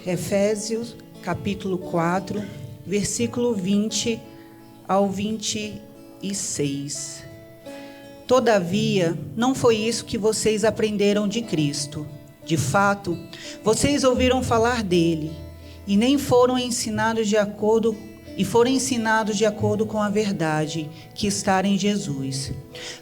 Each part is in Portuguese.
Efésios, capítulo 4, versículo 20 ao 26. Todavia, não foi isso que vocês aprenderam de Cristo. De fato, vocês ouviram falar dele e nem foram ensinados de acordo com a verdade que está em Jesus.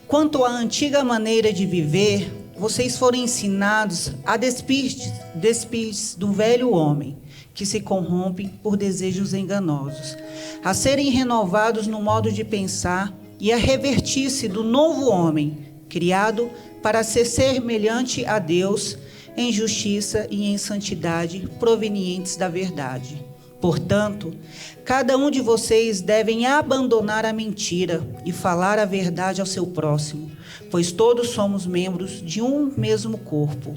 Quanto à antiga maneira de viver, vocês foram ensinados a despir-se do velho homem, que se corrompe por desejos enganosos, a serem renovados no modo de pensar e a revertir-se do novo homem, criado para ser semelhante a Deus em justiça e em santidade provenientes da verdade. Portanto, cada um de vocês devem abandonar a mentira e falar a verdade ao seu próximo, pois todos somos membros de um mesmo corpo.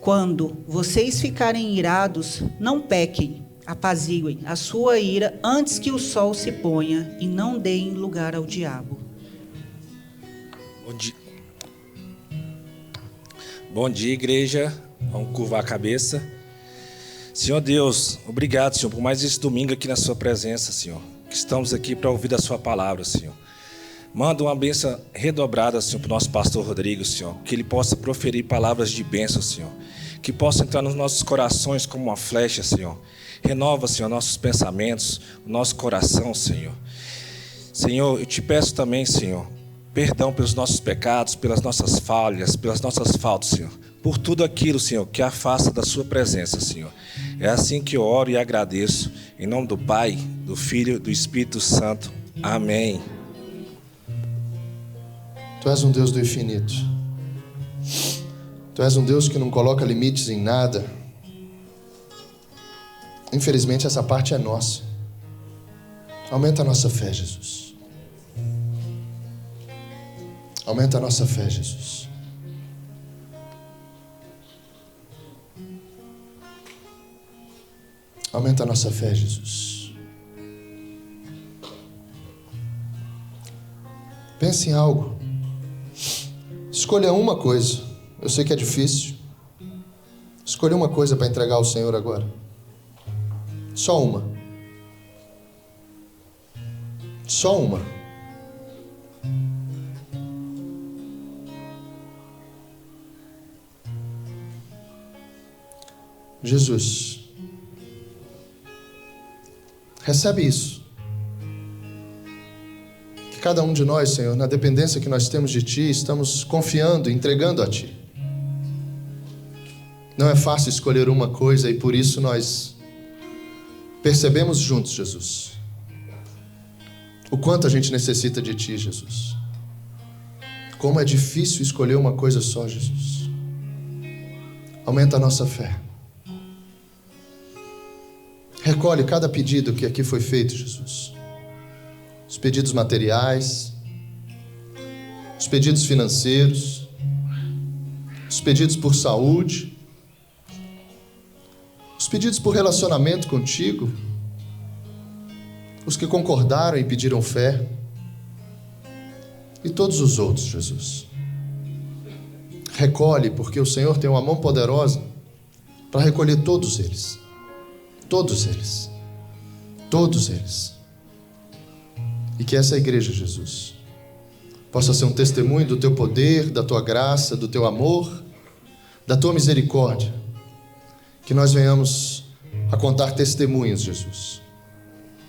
Quando vocês ficarem irados, não pequem, apaziguem a sua ira antes que o sol se ponha e não deem lugar ao diabo. Bom dia, igreja. Vamos curvar a cabeça. Senhor Deus, obrigado, Senhor, por mais esse domingo aqui na sua presença, Senhor. Que estamos aqui para ouvir da sua palavra, Senhor. Manda uma bênção redobrada, Senhor, para o nosso pastor Rodrigo, Senhor. Que ele possa proferir palavras de bênção, Senhor. Que possa entrar nos nossos corações como uma flecha, Senhor. Renova, Senhor, nossos pensamentos, o nosso coração, Senhor. Senhor, eu te peço também, Senhor, perdão pelos nossos pecados, pelas nossas falhas, pelas nossas faltas, Senhor. Por tudo aquilo, Senhor, que afasta da sua presença, Senhor. É assim que eu oro e agradeço. Em nome do Pai, do Filho e do Espírito Santo. Amém. Tu és um Deus do infinito. Tu és um Deus que não coloca limites em nada. Infelizmente, essa parte é nossa. Aumenta a nossa fé, Jesus. Aumenta a nossa fé, Jesus. Aumenta a nossa fé, Jesus. Pense em algo. Escolha uma coisa. Eu sei que é difícil. Escolha uma coisa para entregar ao Senhor agora. Só uma. Só uma. Jesus, recebe isso. Que cada um de nós, Senhor, na dependência que nós temos de Ti, estamos confiando, entregando a Ti. Não é fácil escolher uma coisa e por isso nós percebemos juntos, Jesus, o quanto a gente necessita de Ti, Jesus. Como é difícil escolher uma coisa só, Jesus. Aumenta a nossa fé. Recolhe cada pedido que aqui foi feito, Jesus. Os pedidos materiais, os pedidos financeiros, os pedidos por saúde, os pedidos por relacionamento contigo, os que concordaram e pediram fé, e todos os outros, Jesus. Recolhe, porque o Senhor tem uma mão poderosa para recolher todos eles. Todos eles. Todos eles. E que essa igreja, Jesus, possa ser um testemunho do Teu poder, da Tua graça, do Teu amor, da Tua misericórdia. Que nós venhamos a contar testemunhos, Jesus.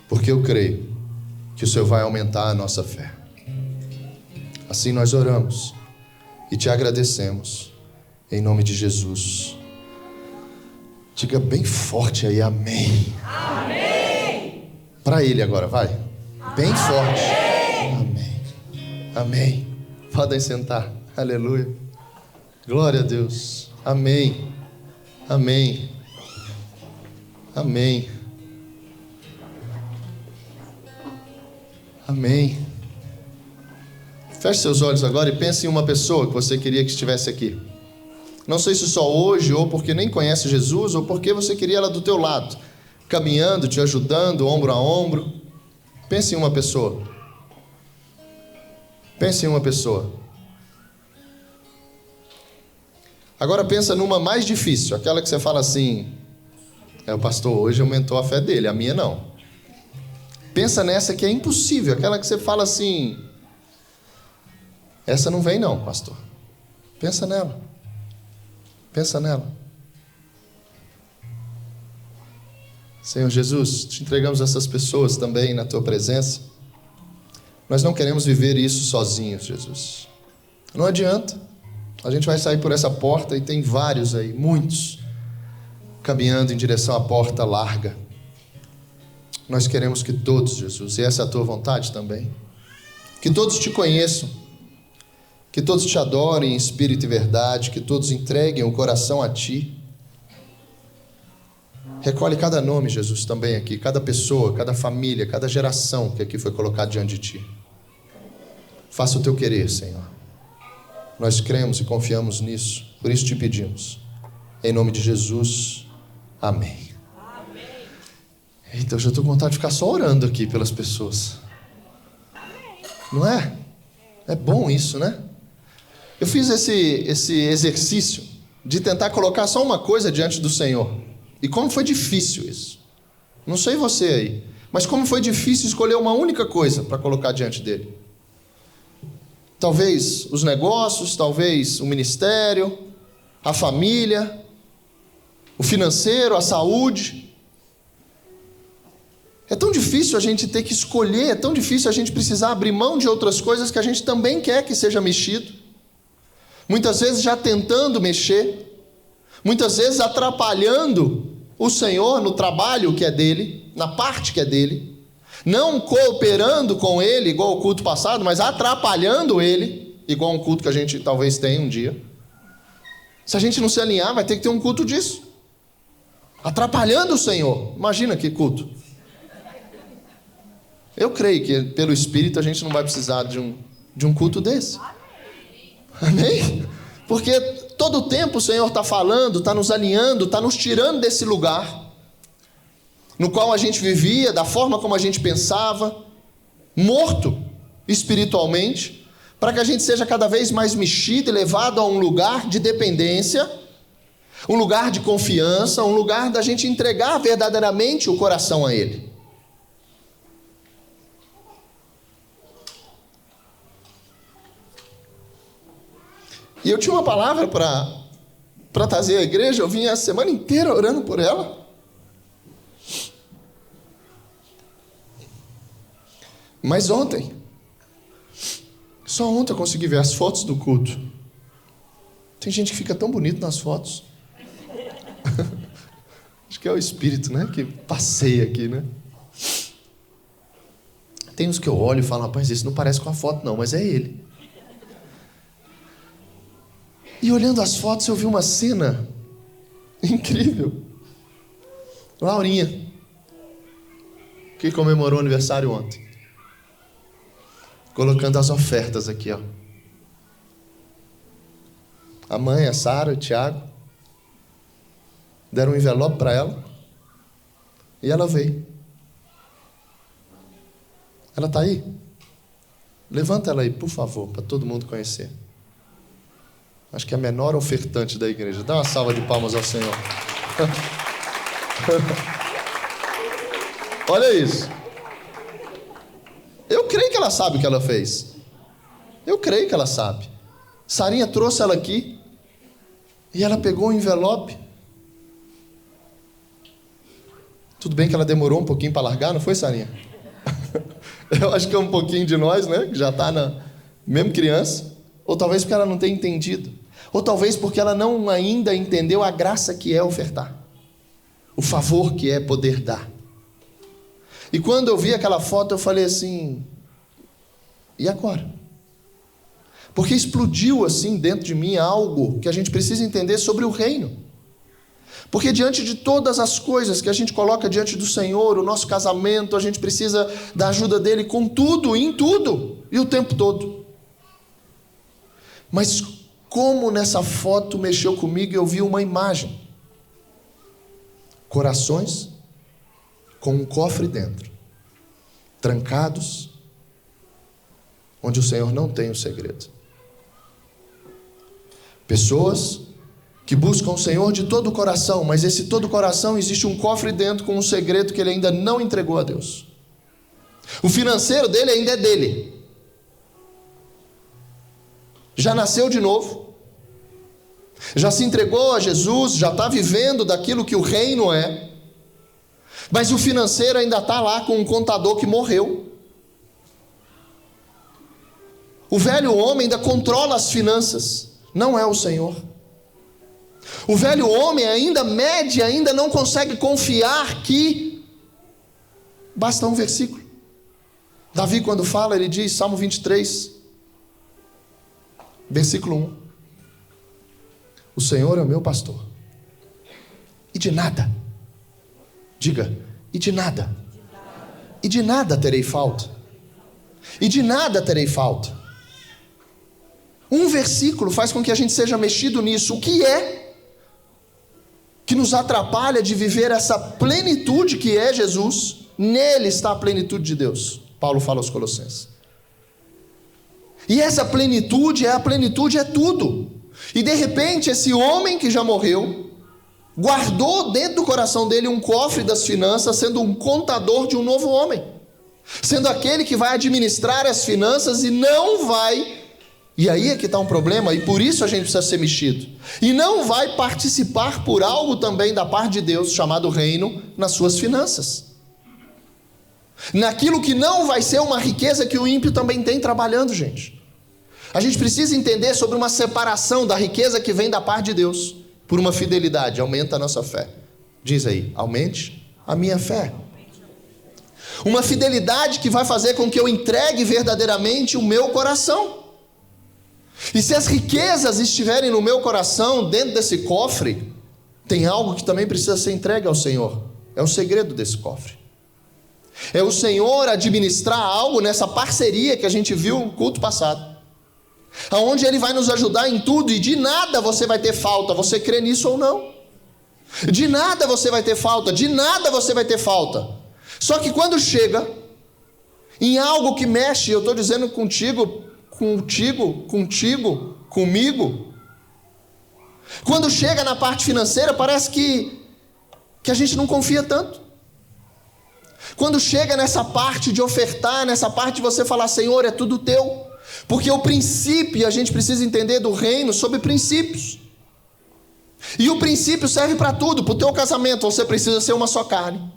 Porque eu creio que o Senhor vai aumentar a nossa fé. Assim nós oramos e Te agradecemos. Em nome de Jesus. Diga bem forte aí, amém. Amém. Para Ele agora, vai. Bem amém. Forte. Amém. Amém. Podem sentar. Aleluia. Glória a Deus. Amém. Amém. Amém. Amém. Feche seus olhos agora e pense em uma pessoa que você queria que estivesse aqui. Não sei se só hoje, ou porque nem conhece Jesus, ou porque você queria ela do teu lado, caminhando, te ajudando, ombro a ombro. Pense em uma pessoa. Pense em uma pessoa. Agora pensa numa mais difícil, aquela que você fala assim, O pastor hoje aumentou a fé dele, a minha não. Pensa nessa que é impossível, aquela que você fala assim, essa não vem não, pastor. Pensa nela. Pensa nela. Senhor Jesus, te entregamos essas pessoas também na tua presença. Nós não queremos viver isso sozinhos, Jesus. Não adianta. A gente vai sair por essa porta e tem vários aí, muitos, caminhando em direção à porta larga. Nós queremos que todos, Jesus, e essa é a tua vontade também, que todos te conheçam, que todos te adorem em espírito e verdade, que todos entreguem o coração a ti. Recolhe cada nome, Jesus, também aqui, cada pessoa, cada família, cada geração que aqui foi colocada diante de ti. Faça o teu querer, Senhor. Nós cremos e confiamos nisso, por isso te pedimos. Em nome de Jesus, amém. Eita, eu já estou com vontade de ficar só orando aqui pelas pessoas. Não é? É bom isso, né? Eu fiz esse exercício de tentar colocar só uma coisa diante do Senhor. E como foi difícil isso. Não sei você aí, mas como foi difícil escolher uma única coisa para colocar diante dele. Talvez os negócios, talvez o ministério, a família, o financeiro, a saúde. É tão difícil a gente ter que escolher, é tão difícil a gente precisar abrir mão de outras coisas que a gente também quer que seja mexido. Muitas vezes já tentando mexer, muitas vezes atrapalhando o Senhor no trabalho que é dele, na parte que é dele, não cooperando com ele, igual o culto passado, mas atrapalhando ele, igual um culto que a gente talvez tenha um dia. Se a gente não se alinhar, vai ter que ter um culto disso. Atrapalhando o Senhor. Imagina que culto. Eu creio que pelo Espírito a gente não vai precisar de um culto desse. Amém? Porque todo o tempo o Senhor está falando, está nos alinhando, está nos tirando desse lugar no qual a gente vivia, da forma como a gente pensava, morto espiritualmente, para que a gente seja cada vez mais mexido e levado a um lugar de dependência, um lugar de confiança, um lugar da gente entregar verdadeiramente o coração a Ele. E eu tinha uma palavra para trazer à igreja, eu vinha a semana inteira orando por ela. Mas ontem, só ontem eu consegui ver as fotos do culto. Tem gente que fica tão bonito nas fotos. Acho que é o Espírito, né? Que passeia aqui, né? Tem uns que eu olho e falo, rapaz, isso não parece com a foto não, mas é ele. E olhando as fotos eu vi uma cena incrível. Laurinha, que comemorou o aniversário ontem, colocando as ofertas aqui, ó. A mãe, a Sara, o Tiago, deram um envelope para ela e ela veio. Ela está aí? Levanta ela aí, por favor, para todo mundo conhecer. Acho que é a menor ofertante da igreja. Dá uma salva de palmas ao Senhor. Olha isso. Eu creio que ela sabe o que ela fez. Eu creio que ela sabe. Sarinha trouxe ela aqui e ela pegou o envelope. Tudo bem que ela demorou um pouquinho para largar, não foi, Sarinha? Eu acho que é um pouquinho de nós, né? Que já está na mesmo criança. Ou talvez porque ela não tenha entendido. Ou talvez porque ela não ainda entendeu a graça que é ofertar. O favor que é poder dar. E quando eu vi aquela foto, eu falei assim, e agora? Porque explodiu assim dentro de mim algo que a gente precisa entender sobre o reino. Porque diante de todas as coisas que a gente coloca diante do Senhor, o nosso casamento, a gente precisa da ajuda dele com tudo, em tudo, e o tempo todo. Mas como nessa foto mexeu comigo, eu vi uma imagem. Corações com um cofre dentro, trancados, onde o Senhor não tem o segredo. Pessoas que buscam o Senhor de todo o coração, mas esse todo o coração existe um cofre dentro com um segredo que ele ainda não entregou a Deus. O financeiro dele ainda é dele. Já nasceu de novo, já se entregou a Jesus, já está vivendo daquilo que o reino é, mas o financeiro ainda está lá com um contador que morreu. O velho homem ainda controla as finanças, não é o Senhor. O velho homem ainda mede, ainda não consegue confiar que basta um versículo. Davi, quando fala, ele diz, Salmo 23, versículo 1: o Senhor é o meu pastor, e de nada, diga, e de nada terei falta, e de nada terei falta. Um versículo faz com que a gente seja mexido nisso. O que é que nos atrapalha de viver essa plenitude que é Jesus? Nele está a plenitude de Deus, Paulo fala aos Colossenses. E essa plenitude é tudo. E de repente esse homem que já morreu guardou dentro do coração dele um cofre das finanças, sendo um contador de um novo homem, sendo aquele que vai administrar as finanças e não vai, e aí é que está um problema, e por isso a gente precisa ser mexido, e não vai participar por algo também da parte de Deus, chamado reino, nas suas finanças, naquilo que não vai ser uma riqueza que o ímpio também tem trabalhando, gente. A gente precisa entender sobre uma separação da riqueza que vem da parte de Deus, por uma fidelidade. Aumenta a nossa fé. Diz aí, aumente a minha fé. Uma fidelidade que vai fazer com que eu entregue verdadeiramente o meu coração. E se as riquezas estiverem no meu coração, dentro desse cofre, tem algo que também precisa ser entregue ao Senhor. É o segredo desse cofre. É o Senhor administrar algo nessa parceria que a gente viu no culto passado, aonde Ele vai nos ajudar em tudo, e de nada você vai ter falta. Você crê nisso ou não? De nada você vai ter falta, de nada você vai ter falta. Só que quando chega em algo que mexe, eu estou dizendo contigo, comigo, quando chega na parte financeira, parece que a gente não confia tanto. Quando chega nessa parte de ofertar, nessa parte de você falar, Senhor, é tudo teu. Porque o princípio, a gente precisa entender do reino sobre princípios. E o princípio serve para tudo. Para o teu casamento, você precisa ser uma só carne.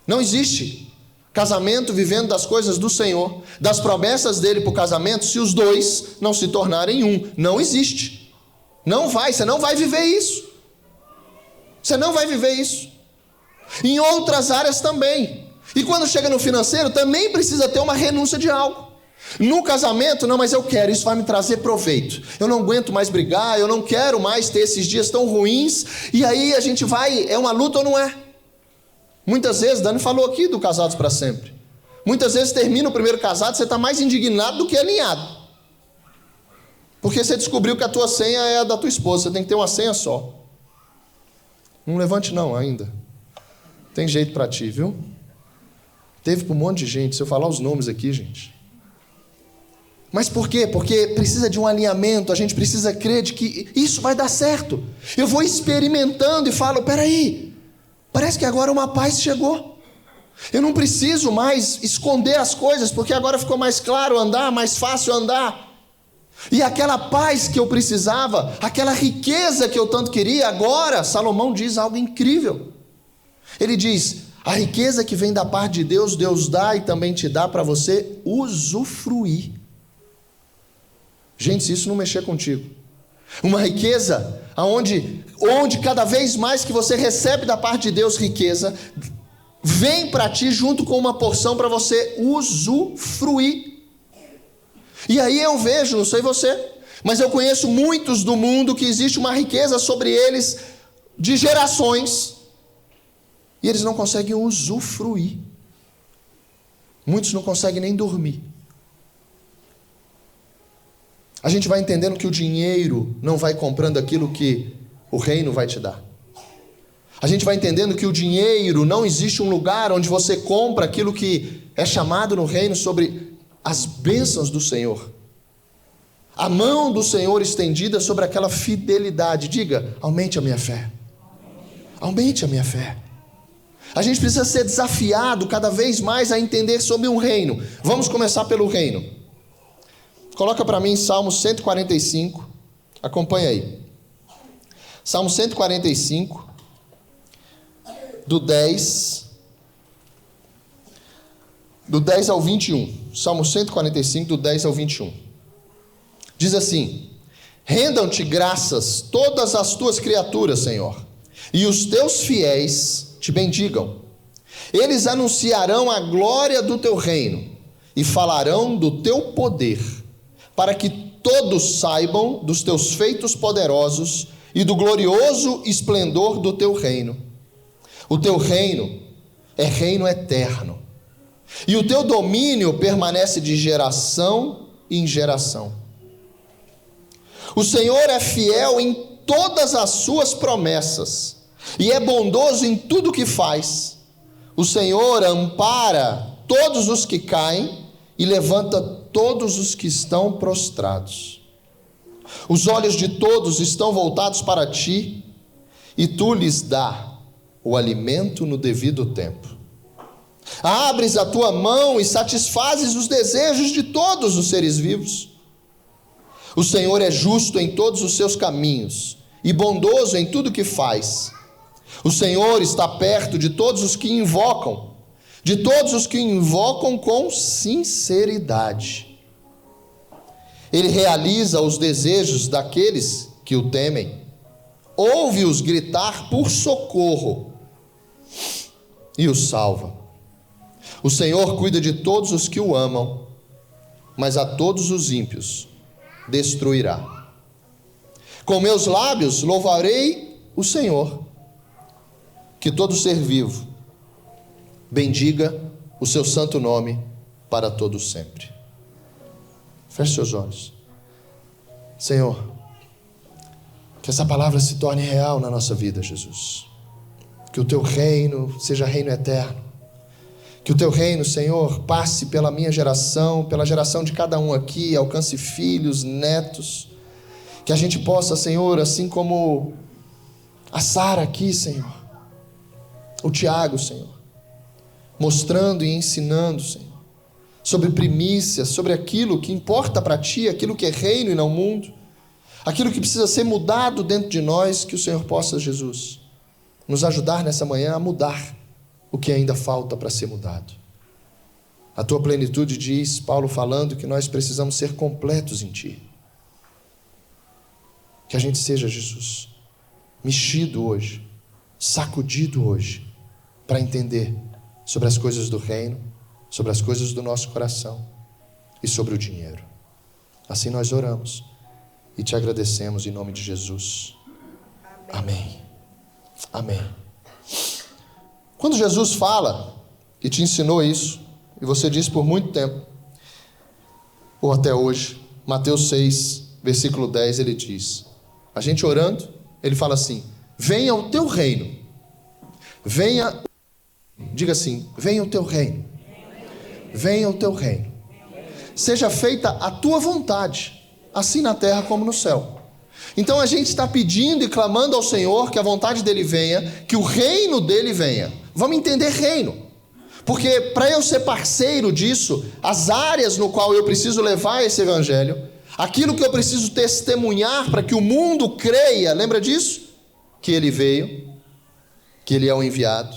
Não existe casamento vivendo das coisas do Senhor, das promessas dele para o casamento, se os dois não se tornarem um. Não existe. Não vai, você não vai viver isso. Você não vai viver isso. Em outras áreas também. E quando chega no financeiro, também precisa ter uma renúncia de algo. No casamento, não, mas eu quero, isso vai me trazer proveito. Eu não aguento mais brigar, eu não quero mais ter esses dias tão ruins. E aí a gente vai, é uma luta ou não é? Muitas vezes, Dani falou aqui do Casados para Sempre. Muitas vezes termina o primeiro casado, você está mais indignado do que alinhado. Porque você descobriu que a tua senha é a da tua esposa, você tem que ter uma senha só. Não levante não ainda. Tem jeito para ti, viu? Teve para um monte de gente, se eu falar os nomes aqui, gente. Mas por quê? Porque precisa de um alinhamento, a gente precisa crer de que isso vai dar certo. Eu vou experimentando e falo, peraí, parece que agora uma paz chegou. Eu não preciso mais esconder as coisas, porque agora ficou mais claro andar, mais fácil andar. E aquela paz que eu precisava, aquela riqueza que eu tanto queria, agora Salomão diz algo incrível. Ele diz, a riqueza que vem da parte de Deus, Deus dá e também te dá para você usufruir. Gente, se isso não mexer contigo, uma riqueza onde cada vez mais que você recebe da parte de Deus riqueza, vem para ti junto com uma porção para você usufruir. E aí eu vejo, não sei você, mas eu conheço muitos do mundo que existe uma riqueza sobre eles de gerações, e eles não conseguem usufruir. Muitos não conseguem nem dormir. A gente vai entendendo que o dinheiro não vai comprando aquilo que o reino vai te dar. A gente vai entendendo que o dinheiro, não existe um lugar onde você compra aquilo que é chamado no reino sobre as bênçãos do Senhor. A mão do Senhor estendida sobre aquela fidelidade. Diga: aumente a minha fé. Aumente a minha fé. A gente precisa ser desafiado cada vez mais a entender sobre um reino. Vamos começar pelo reino. Coloca para mim Salmo 145. Acompanha aí. Salmo 145, do 10 ao 21. Salmo 145, do 10 ao 21. Diz assim: rendam-te graças todas as tuas criaturas, Senhor, e os teus fiéis te bendigam. Eles anunciarão a glória do teu reino e falarão do teu poder, para que todos saibam dos teus feitos poderosos e do glorioso esplendor do teu reino. O teu reino é reino eterno, e o teu domínio permanece de geração em geração. O Senhor é fiel em todas as suas promessas e é bondoso em tudo que faz. O Senhor ampara todos os que caem e levanta todos os que estão prostrados. Os olhos de todos estão voltados para ti, e tu lhes dá o alimento no devido tempo. Abres a tua mão e satisfazes os desejos de todos os seres vivos. O Senhor é justo em todos os seus caminhos e bondoso em tudo que faz. O Senhor está perto de todos os que invocam, com sinceridade. Ele realiza os desejos daqueles que o temem, ouve-os gritar por socorro e os salva. O Senhor cuida de todos os que o amam, mas a todos os ímpios destruirá. Com meus lábios louvarei o Senhor. Que todo ser vivo bendiga o seu santo nome para todo sempre. Feche seus olhos. Senhor, que essa palavra se torne real na nossa vida, Jesus. Que o teu reino seja reino eterno. Que o teu reino, Senhor, passe pela minha geração, pela geração de cada um aqui, alcance filhos, netos. Que a gente possa, Senhor, assim como a Sara aqui, Senhor, o Tiago, Senhor, mostrando e ensinando, Senhor, sobre primícias, sobre aquilo que importa para ti, aquilo que é reino e não mundo, aquilo que precisa ser mudado dentro de nós, que o Senhor possa, Jesus, nos ajudar nessa manhã a mudar o que ainda falta para ser mudado. A tua plenitude diz, Paulo falando, que nós precisamos ser completos em ti. Que a gente seja, Jesus, mexido hoje, sacudido hoje, para entender sobre as coisas do reino, sobre as coisas do nosso coração e sobre o dinheiro. Assim nós oramos e te agradecemos em nome de Jesus. Amém. Amém. Quando Jesus fala e te ensinou isso, e você disse por muito tempo, ou até hoje, Mateus 6, versículo 10, ele diz, a gente orando, ele fala assim, venha o teu reino, venha, diga assim, venha o teu reino, venha o teu reino, seja feita a tua vontade, assim na terra como no céu. Então a gente está pedindo e clamando ao Senhor que a vontade dele venha, que o reino dele venha. Vamos entender reino, porque para eu ser parceiro disso, as áreas no qual eu preciso levar esse evangelho, aquilo que eu preciso testemunhar para que o mundo creia, lembra disso? Que ele veio, que ele é o enviado,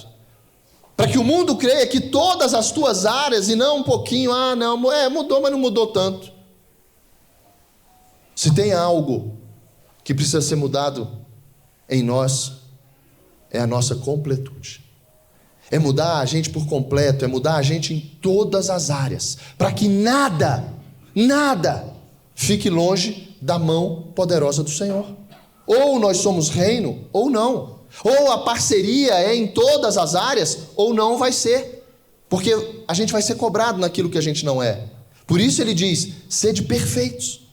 para que o mundo creia que todas as tuas áreas, e não um pouquinho, mudou, mas não mudou tanto. Se tem algo que precisa ser mudado em nós, é a nossa completude. É mudar a gente por completo, é mudar a gente em todas as áreas, para que nada fique longe da mão poderosa do Senhor. Ou nós somos reino, ou não. Ou a parceria é em todas as áreas, ou não vai ser. Porque a gente vai ser cobrado naquilo que a gente não é. Por isso ele diz, sede perfeitos.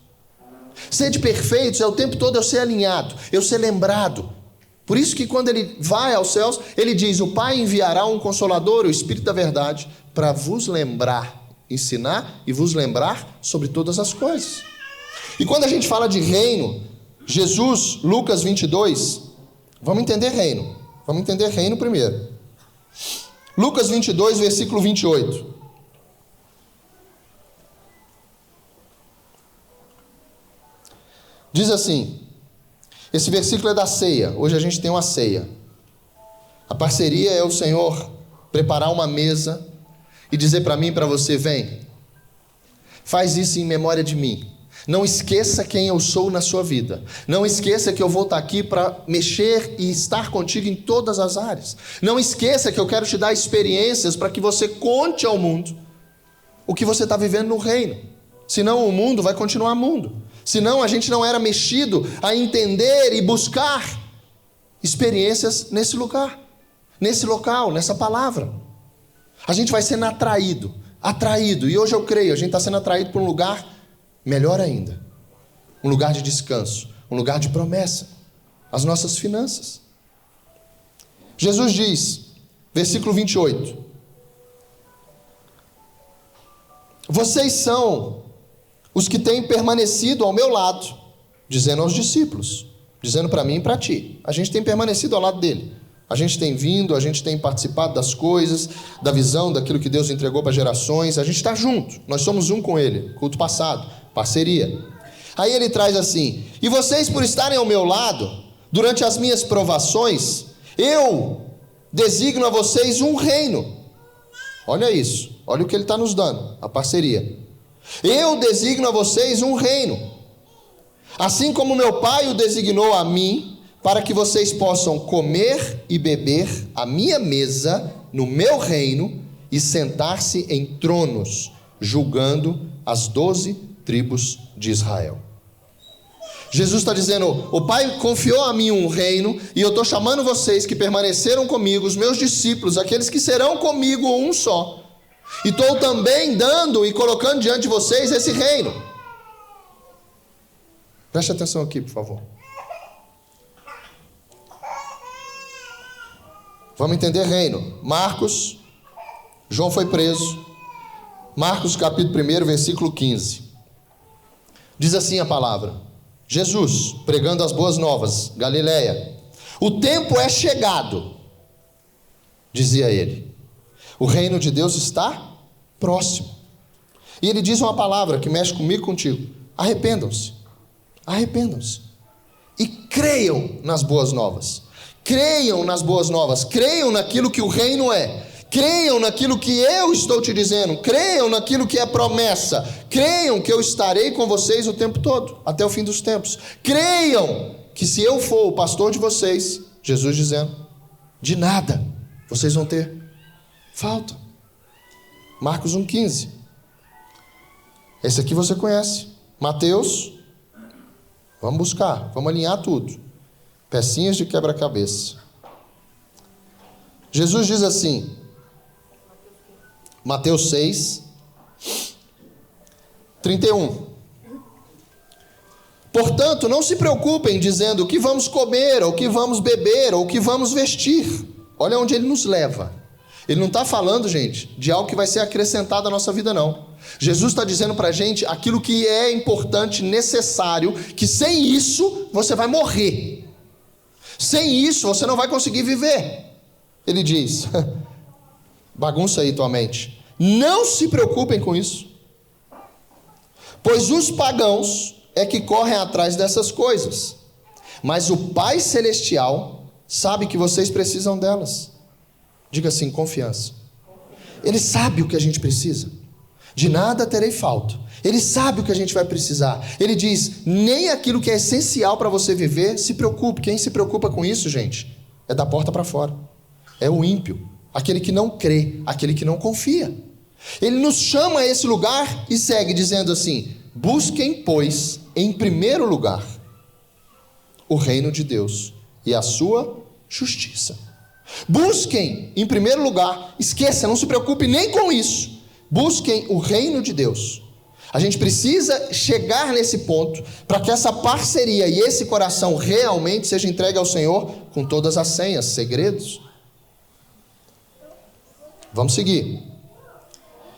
Sede perfeitos é o tempo todo eu ser alinhado, eu ser lembrado. Por isso que quando ele vai aos céus, ele diz, o Pai enviará um Consolador, o Espírito da verdade, para vos lembrar, ensinar e vos lembrar sobre todas as coisas. E quando a gente fala de reino, Jesus, Lucas 22, vamos entender reino. Vamos entender reino primeiro. Lucas 22, versículo 28. Diz assim, esse versículo é da ceia. Hoje a gente tem uma ceia. A parceria é o Senhor preparar uma mesa e dizer para mim e para você: vem, faz isso em memória de mim. Não esqueça quem eu sou na sua vida. Não esqueça que eu vou estar aqui para mexer e estar contigo em todas as áreas. Não esqueça que eu quero te dar experiências para que você conte ao mundo o que você está vivendo no reino. Senão o mundo vai continuar mundo. Senão a gente não era mexido a entender e buscar experiências nesse lugar, nesse local, nessa palavra. A gente vai sendo atraído. E hoje eu creio, a gente está sendo atraído para um lugar melhor ainda. Um lugar de descanso, um lugar de promessa. As nossas finanças. Jesus diz, versículo 28. Vocês são os que têm permanecido ao meu lado, dizendo aos discípulos, dizendo para mim e para ti. A gente tem permanecido ao lado dele. A gente tem vindo, a gente tem participado das coisas, da visão, daquilo que Deus entregou para gerações. A gente está junto, nós somos um com ele. Culto passado, parceria. Aí ele traz assim: e vocês, por estarem ao meu lado, durante as minhas provações, eu designo a vocês um reino. Olha isso, olha o que ele está nos dando, a parceria. Eu designo a vocês um reino, assim como meu Pai o designou a mim, para que vocês possam comer e beber à minha mesa no meu reino e sentar-se em tronos, julgando as 12 tribos de Israel. Jesus está dizendo: o Pai confiou a mim um reino, e eu estou chamando vocês que permaneceram comigo, os meus discípulos, aqueles que serão comigo um só. E estou também dando e colocando diante de vocês esse reino. Preste atenção aqui, por favor. Vamos entender reino. Marcos, João foi preso. Marcos capítulo 1, versículo 15. Diz assim a palavra: Jesus, pregando as boas novas, Galileia. O tempo é chegado, dizia ele. O reino de Deus está próximo. E ele diz uma palavra que mexe comigo e contigo: arrependam-se. Arrependam-se. E creiam nas boas novas. Creiam nas boas novas, creiam naquilo que o reino é, creiam naquilo que eu estou te dizendo, creiam naquilo que é promessa, creiam que eu estarei com vocês o tempo todo, até o fim dos tempos. Creiam que se eu for o pastor de vocês, Jesus dizendo, de nada vocês vão ter falta. Marcos 1,15. Esse aqui você conhece. Mateus, vamos buscar, vamos alinhar tudo. Pecinhas de quebra-cabeça. Jesus diz assim, Mateus 6, 31. Portanto, não se preocupem dizendo o que vamos comer, ou o que vamos beber, ou o que vamos vestir. Olha onde ele nos leva. Ele não está falando, gente, de algo que vai ser acrescentado à nossa vida, não. Jesus está dizendo para a gente aquilo que é importante, necessário, que sem isso você vai morrer. Sem isso você não vai conseguir viver. Ele diz, bagunça aí tua mente. Não se preocupem com isso, pois os pagãos é que correm atrás dessas coisas, mas o Pai Celestial sabe que vocês precisam delas. Diga assim, confiança. Ele sabe o que a gente precisa. De nada terei falta. Ele sabe o que a gente vai precisar. Ele diz, nem aquilo que é essencial para você viver, se preocupe. Quem se preocupa com isso, gente, é da porta para fora. É o ímpio, aquele que não crê, aquele que não confia. Ele nos chama a esse lugar e segue dizendo assim, busquem, pois, em primeiro lugar, o reino de Deus e a sua justiça. Busquem em primeiro lugar, esqueça, não se preocupe nem com isso. Busquem o reino de Deus. A gente precisa chegar nesse ponto para que essa parceria e esse coração realmente seja entregue ao Senhor com todas as senhas, segredos. Vamos seguir.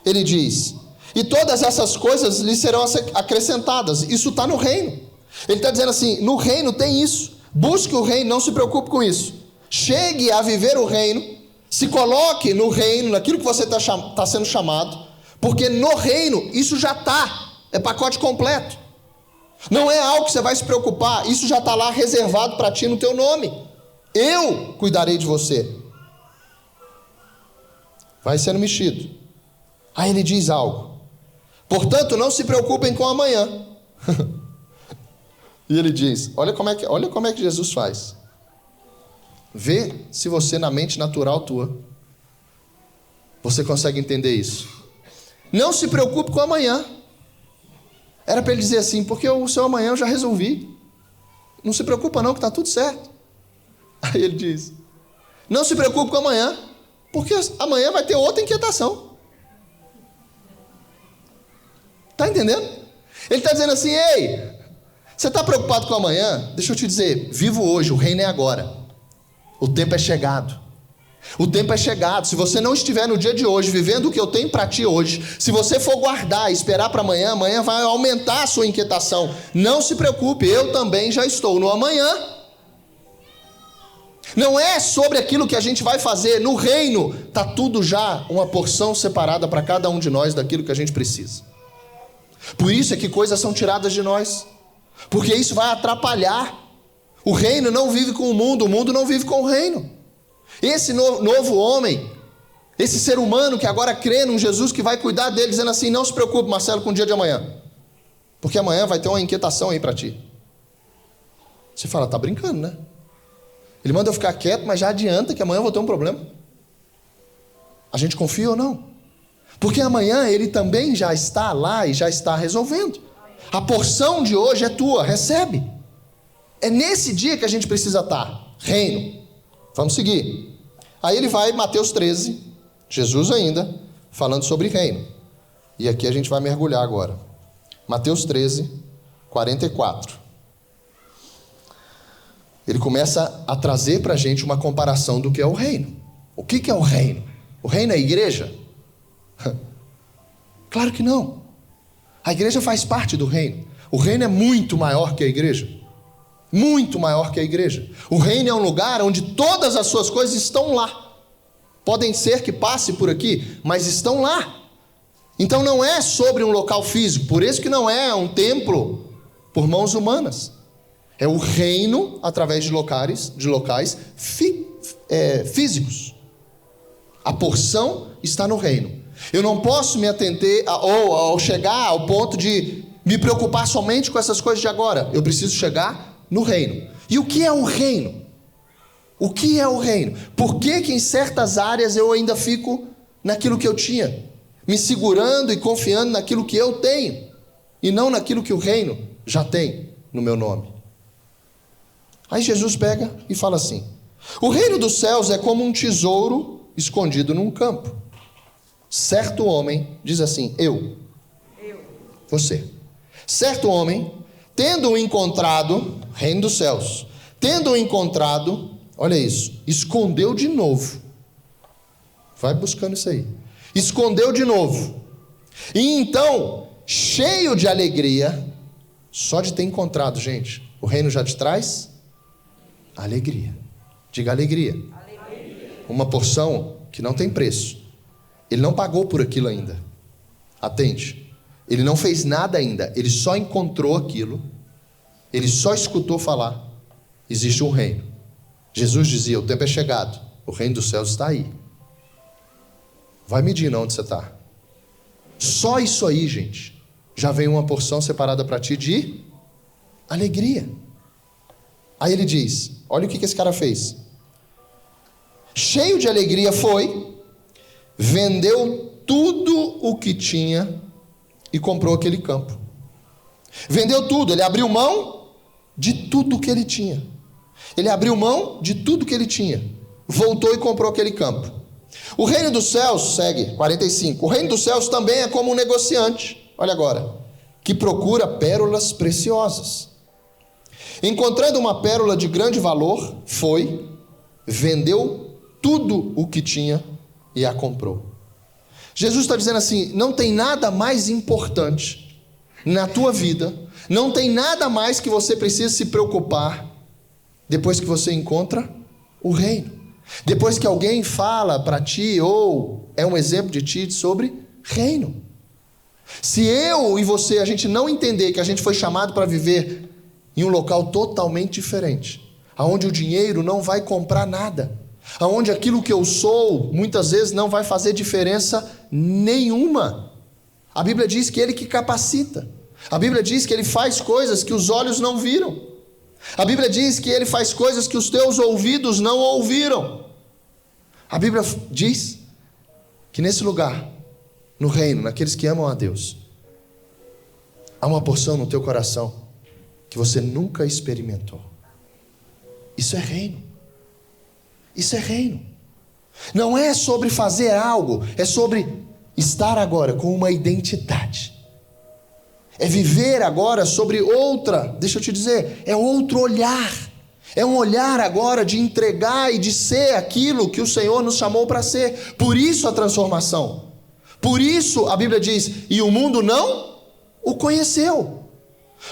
Ele diz, e todas essas coisas lhe serão acrescentadas. Isso está no reino. Ele está dizendo assim, no reino tem isso. Busque o reino, não se preocupe com isso. Chegue a viver o reino, se coloque no reino, naquilo que você está sendo chamado, porque no reino isso já está, é pacote completo. Não é algo que você vai se preocupar, isso já está lá reservado para ti no teu nome. Eu cuidarei de você. Vai sendo mexido. Aí ele diz algo. Portanto, não se preocupem com amanhã. E ele diz, olha como é que Jesus faz. Vê se você, na mente natural tua, você consegue entender isso. Não se preocupe com amanhã. Era para ele dizer assim, porque o seu amanhã eu já resolvi. Não se preocupa não, que está tudo certo. Aí ele diz, não se preocupe com amanhã, porque amanhã vai ter outra inquietação. Está entendendo? Ele está dizendo assim, ei, você está preocupado com amanhã? Deixa eu te dizer, vivo hoje, o reino é agora. O tempo é chegado. O tempo é chegado. Se você não estiver no dia de hoje, vivendo o que eu tenho para ti hoje, se você for guardar e esperar para amanhã, amanhã vai aumentar a sua inquietação. Não se preocupe, eu também já estou no amanhã. Não é sobre aquilo que a gente vai fazer. No reino, está tudo já uma porção separada para cada um de nós daquilo que a gente precisa. Por isso é que coisas são tiradas de nós. Porque isso vai atrapalhar. O reino não vive com o mundo não vive com o reino. Esse novo homem, esse ser humano que agora crê num Jesus que vai cuidar dele, dizendo assim, não se preocupe, Marcelo, com o dia de amanhã. Porque amanhã vai ter uma inquietação aí para ti. Você fala, tá brincando, né? Ele manda eu ficar quieto, mas já adianta que amanhã eu vou ter um problema. A gente confia ou não? Porque amanhã ele também já está lá e já está resolvendo. A porção de hoje é tua, recebe. É nesse dia que a gente precisa estar. Reino. Vamos seguir. Aí ele vai, Mateus 13, Jesus ainda, falando sobre reino. E aqui a gente vai mergulhar agora. Mateus 13, 44. Ele começa a trazer para a gente uma comparação do que é o reino. O que é o reino? O reino é a igreja? Claro que não. A igreja faz parte do reino. O reino é muito maior que a igreja. Muito maior que a igreja. O reino é um lugar onde todas as suas coisas estão lá. Podem ser que passe por aqui, mas estão lá. Então não é sobre um local físico. Por isso que não é um templo por mãos humanas. É o reino através de locais físicos. A porção está no reino. Eu não posso me atender ou chegar ao ponto de me preocupar somente com essas coisas de agora. Eu preciso chegar no reino. E o que é o reino? O que é o reino? Por que em certas áreas eu ainda fico naquilo que eu tinha? Me segurando e confiando naquilo que eu tenho. E não naquilo que o reino já tem no meu nome. Aí Jesus pega e fala assim: o reino dos céus é como um tesouro escondido num campo. Certo homem, diz assim, eu. Você. Certo homem, tendo encontrado, reino dos céus, tendo encontrado, olha isso, escondeu de novo. Vai buscando isso aí. Escondeu de novo. E então, cheio de alegria, só de ter encontrado, gente, o reino já te traz alegria. Diga alegria. Uma porção que não tem preço. Ele não pagou por aquilo ainda. Atente. Ele não fez nada ainda. Ele só encontrou aquilo. Ele só escutou falar. Existe um reino. Jesus dizia, o tempo é chegado. O reino dos céus está aí. Vai medindo onde você está. Só isso aí, gente, já vem uma porção separada para ti de alegria. Aí ele diz, olha o que esse cara fez. Cheio de alegria foi, vendeu tudo o que tinha e comprou aquele campo. Vendeu tudo, ele abriu mão de tudo que ele tinha. Ele abriu mão de tudo que ele tinha. Voltou e comprou aquele campo. O reino dos céus, segue, 45. O reino dos céus também é como um negociante, olha agora, que procura pérolas preciosas. Encontrando uma pérola de grande valor, foi, vendeu tudo o que tinha e a comprou. Jesus está dizendo assim: não tem nada mais importante na tua vida, não tem nada mais que você precisa se preocupar depois que você encontra o reino. Depois que alguém fala para ti, ou é um exemplo de ti, sobre reino. Se eu e você, a gente não entender que a gente foi chamado para viver em um local totalmente diferente, aonde o dinheiro não vai comprar nada, aonde aquilo que eu sou, muitas vezes não vai fazer diferença nenhuma. A Bíblia diz que Ele que capacita. A Bíblia diz que Ele faz coisas que os olhos não viram. A Bíblia diz que Ele faz coisas que os teus ouvidos não ouviram. A Bíblia diz que nesse lugar, no reino, naqueles que amam a Deus, há uma porção no teu coração que você nunca experimentou. Isso é reino. Isso é reino. Não é sobre fazer algo, é sobre estar agora com uma identidade. É viver agora sobre outra, deixa eu te dizer, é outro olhar. É um olhar agora de entregar e de ser aquilo que o Senhor nos chamou para ser. Por isso a transformação. Por isso a Bíblia diz: e o mundo não o conheceu.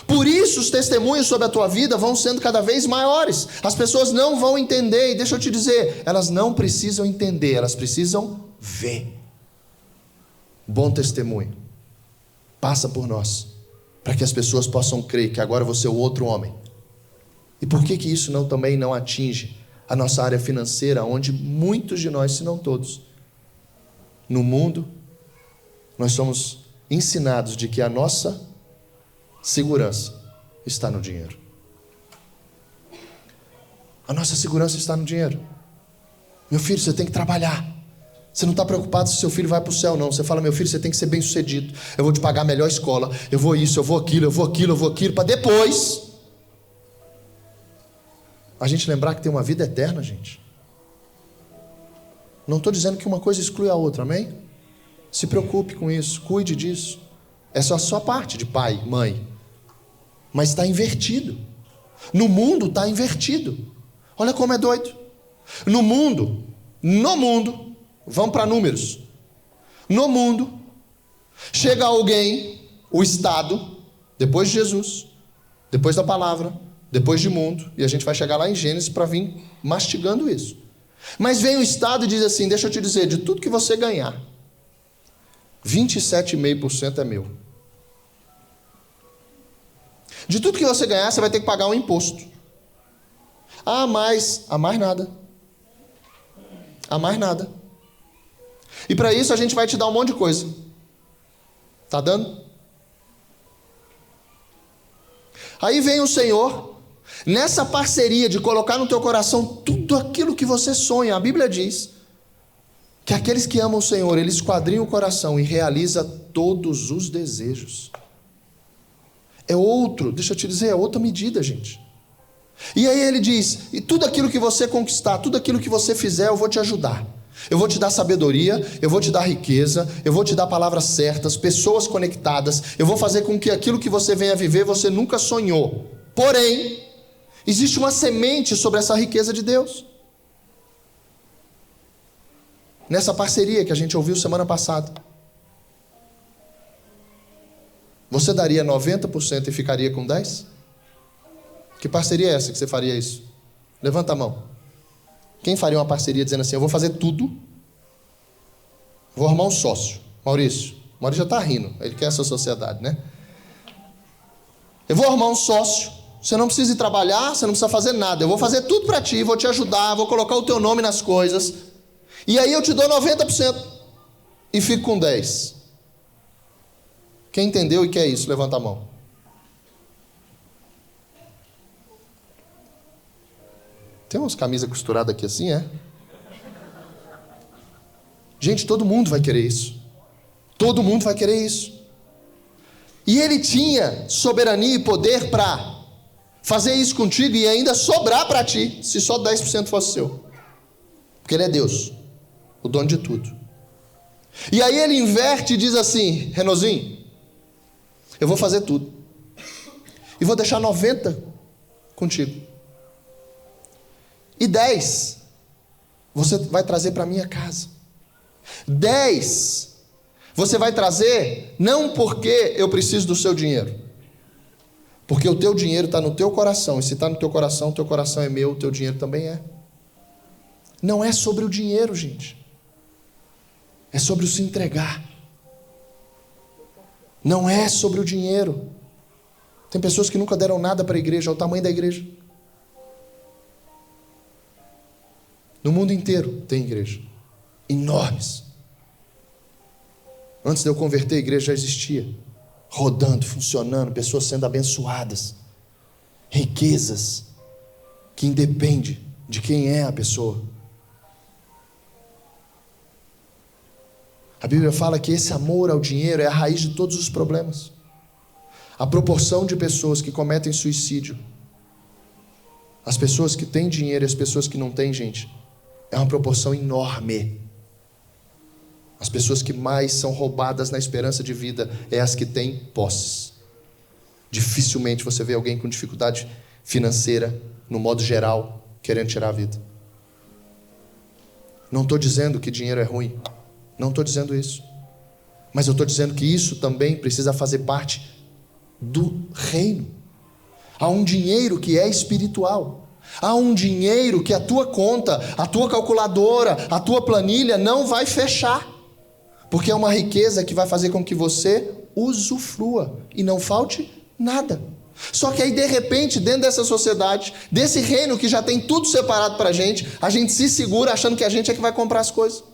Por isso os testemunhos sobre a tua vida vão sendo cada vez maiores. As pessoas não vão entender, e deixa eu te dizer, elas não precisam entender, elas precisam ver. Bom testemunho passa por nós, para que as pessoas possam crer que agora você é o outro homem. E por que isso também não atinge a nossa área financeira, onde muitos de nós, se não todos, no mundo, nós somos ensinados de que a nossa segurança está no dinheiro. A nossa segurança está no dinheiro. Meu filho, você tem que trabalhar. Você não está preocupado se seu filho vai para o céu, não. Você fala: meu filho, você tem que ser bem sucedido. Eu vou te pagar a melhor escola. Eu vou isso, eu vou aquilo, eu vou aquilo, eu vou aquilo, para depois a gente lembrar que tem uma vida eterna, gente. Não estou dizendo que uma coisa exclui a outra, amém? Se preocupe com isso, cuide disso. Essa é a sua parte de pai, mãe. Mas está invertido. No mundo está invertido. Olha como é doido. No mundo, vamos para números. No mundo, chega alguém, o Estado, depois de Jesus, depois da palavra, depois de mundo, e a gente vai chegar lá em Gênesis para vir mastigando isso. Mas vem o Estado e diz assim: deixa eu te dizer, de tudo que você ganhar, 27,5% é meu. De tudo que você ganhar, você vai ter que pagar um imposto. A mais nada. A mais nada. E para isso a gente vai te dar um monte de coisa. Tá dando? Aí vem o Senhor, nessa parceria de colocar no teu coração tudo aquilo que você sonha. A Bíblia diz que aqueles que amam o Senhor, Ele esquadrinha o coração e realiza todos os desejos. É outro, deixa eu te dizer, é outra medida, gente. E aí Ele diz: e tudo aquilo que você conquistar, tudo aquilo que você fizer, eu vou te ajudar. Eu vou te dar sabedoria, eu vou te dar riqueza, eu vou te dar palavras certas, pessoas conectadas, eu vou fazer com que aquilo que você venha viver, você nunca sonhou. Porém, existe uma semente sobre essa riqueza de Deus. Nessa parceria que a gente ouviu semana passada. Você daria 90% e ficaria com 10%? Que parceria é essa que você faria isso? Levanta a mão. Quem faria uma parceria dizendo assim: eu vou fazer tudo, vou arrumar um sócio? Maurício já está rindo, ele quer essa sociedade, né? Eu vou arrumar um sócio, você não precisa ir trabalhar, você não precisa fazer nada, eu vou fazer tudo para ti, vou te ajudar, vou colocar o teu nome nas coisas, e aí eu te dou 90% e fico com 10%. Quem entendeu e quer isso, levanta a mão. Tem umas camisas costuradas aqui assim, é? Gente, todo mundo vai querer isso. Todo mundo vai querer isso. E Ele tinha soberania e poder para fazer isso contigo e ainda sobrar para ti, se só 10% fosse seu. Porque Ele é Deus, o dono de tudo. E aí Ele inverte e diz assim: Renozinho, eu vou fazer tudo. E vou deixar 90% contigo. E 10% você vai trazer para minha casa. 10% Você vai trazer não porque eu preciso do seu dinheiro, porque o teu dinheiro está no teu coração, e se está no teu coração é meu, o teu dinheiro também é. Não é sobre o dinheiro, gente. É sobre o se entregar. Não é sobre o dinheiro. Tem pessoas que nunca deram nada para a igreja, ao tamanho da igreja. No mundo inteiro tem igreja. Enormes. Antes de eu converter, a igreja já existia. Rodando, funcionando, pessoas sendo abençoadas. Riquezas que independe de quem é a pessoa. A Bíblia fala que esse amor ao dinheiro é a raiz de todos os problemas. A proporção de pessoas que cometem suicídio, as pessoas que têm dinheiro e as pessoas que não têm, gente, é uma proporção enorme. As pessoas que mais são roubadas na esperança de vida é as que têm posses. Dificilmente você vê alguém com dificuldade financeira, no modo geral, querendo tirar a vida. Não estou dizendo que dinheiro é ruim. Não estou dizendo isso. Mas eu estou dizendo que isso também precisa fazer parte do reino. Há um dinheiro que é espiritual. Há um dinheiro que a tua conta, a tua calculadora, a tua planilha não vai fechar. Porque é uma riqueza que vai fazer com que você usufrua e não falte nada. Só que aí, de repente, dentro dessa sociedade, desse reino que já tem tudo separado para a gente se segura achando que a gente é que vai comprar as coisas.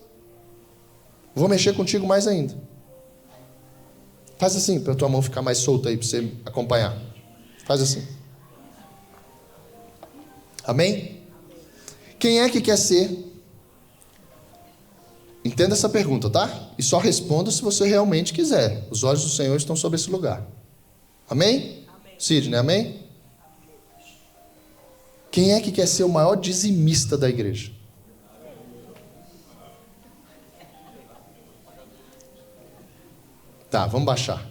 Vou mexer contigo mais ainda. Faz assim, para a tua mão ficar mais solta aí, para você acompanhar. Faz assim. Amém? Quem é que quer ser? Entenda essa pergunta, tá? E só responda se você realmente quiser. Os olhos do Senhor estão sobre esse lugar. Amém? Sidney, amém? Quem é que quer ser o maior dizimista da igreja? Tá, vamos baixar.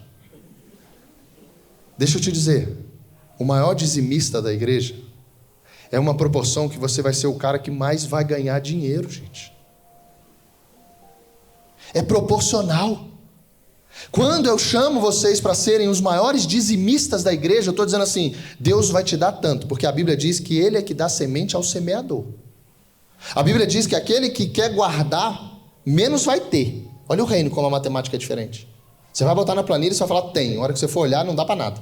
Deixa eu te dizer, o maior dizimista da igreja é uma proporção que você vai ser o cara que mais vai ganhar dinheiro, gente. É proporcional. Quando eu chamo vocês para serem os maiores dizimistas da igreja, eu estou dizendo assim, Deus vai te dar tanto, porque a Bíblia diz que Ele é que dá semente ao semeador. A Bíblia diz que aquele que quer guardar, menos vai ter. Olha o reino como a matemática é diferente. Você vai botar na planilha e você vai falar, tem. A hora que você for olhar, não dá para nada.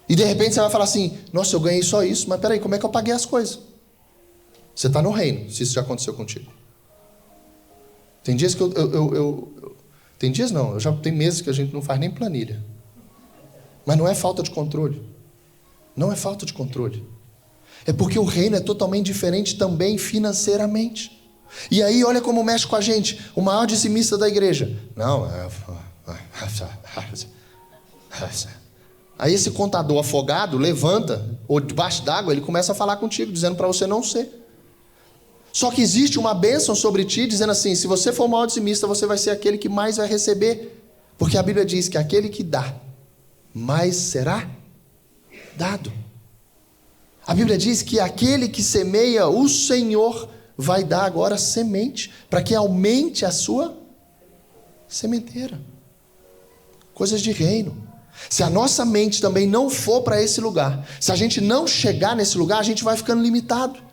E de repente você vai falar assim, nossa, eu ganhei só isso, mas peraí, como é que eu paguei as coisas? Você está no reino, se isso já aconteceu contigo. Tem dias que tem dias não, já tem meses que a gente não faz nem planilha. Mas não é falta de controle. Não é falta de controle. É porque o reino é totalmente diferente também financeiramente. E aí olha como mexe com a gente. O maior dizimista da igreja. Não, aí esse contador afogado levanta, ou debaixo d'água, ele começa a falar contigo, dizendo para você não ser. Só que existe uma bênção sobre ti, dizendo assim, se você for o maior dizimista, você vai ser aquele que mais vai receber. Porque a Bíblia diz que aquele que dá, mais será dado. A Bíblia diz que aquele que semeia, o Senhor vai dar agora semente, para que aumente a sua sementeira. Coisas de reino. Se a nossa mente também não for para esse lugar, se a gente não chegar nesse lugar, a gente vai ficando limitado.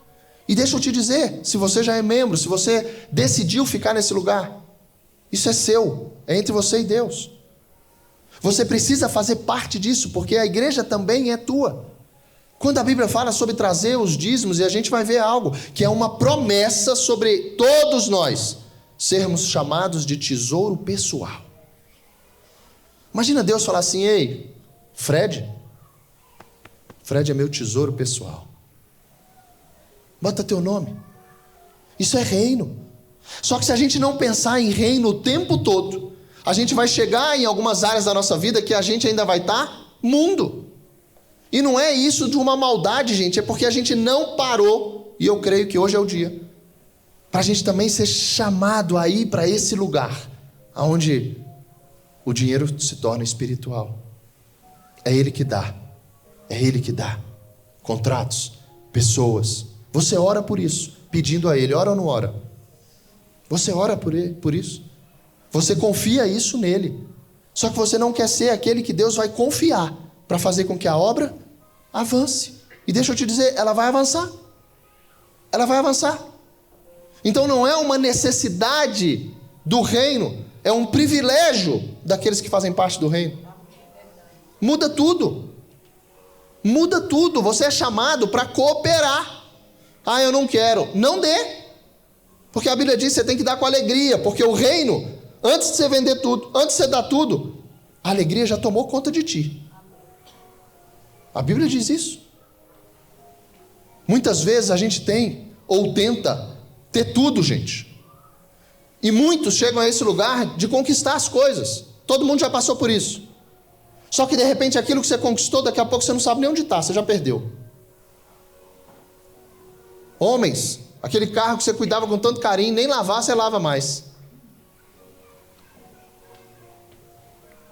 E deixa eu te dizer, se você já é membro, se você decidiu ficar nesse lugar, isso é seu, é entre você e Deus. Você precisa fazer parte disso, porque a igreja também é tua. Quando a Bíblia fala sobre trazer os dízimos, e a gente vai ver algo, que é uma promessa sobre todos nós, sermos chamados de tesouro pessoal. Imagina Deus falar assim, ei, Fred é meu tesouro pessoal. Bota teu nome. Isso é reino. Só que se a gente não pensar em reino o tempo todo, a gente vai chegar em algumas áreas da nossa vida que a gente ainda vai estar mundo. E não é isso de uma maldade, gente, é porque a gente não parou, e eu creio que hoje é o dia, para a gente também ser chamado a ir para esse lugar, onde o dinheiro se torna espiritual. É Ele que dá. É Ele que dá. Contratos, pessoas. Você ora por isso, pedindo a Ele. Ora ou não ora? Você ora por isso. Você confia isso nele. Só que você não quer ser aquele que Deus vai confiar para fazer com que a obra avance. E deixa eu te dizer, ela vai avançar. Ela vai avançar. Então não é uma necessidade do reino, é um privilégio daqueles que fazem parte do reino. Muda tudo. Muda tudo. Você é chamado para cooperar. Ah, eu não quero. Não dê. Porque a Bíblia diz que você tem que dar com alegria. Porque o reino, antes de você vender tudo, antes de você dar tudo, a alegria já tomou conta de ti. A Bíblia diz isso. Muitas vezes a gente tem, ou tenta, ter tudo, gente. E muitos chegam a esse lugar de conquistar as coisas. Todo mundo já passou por isso. Só que de repente aquilo que você conquistou, daqui a pouco você não sabe nem onde está, você já perdeu. Homens, aquele carro que você cuidava com tanto carinho, nem lavar você lava mais.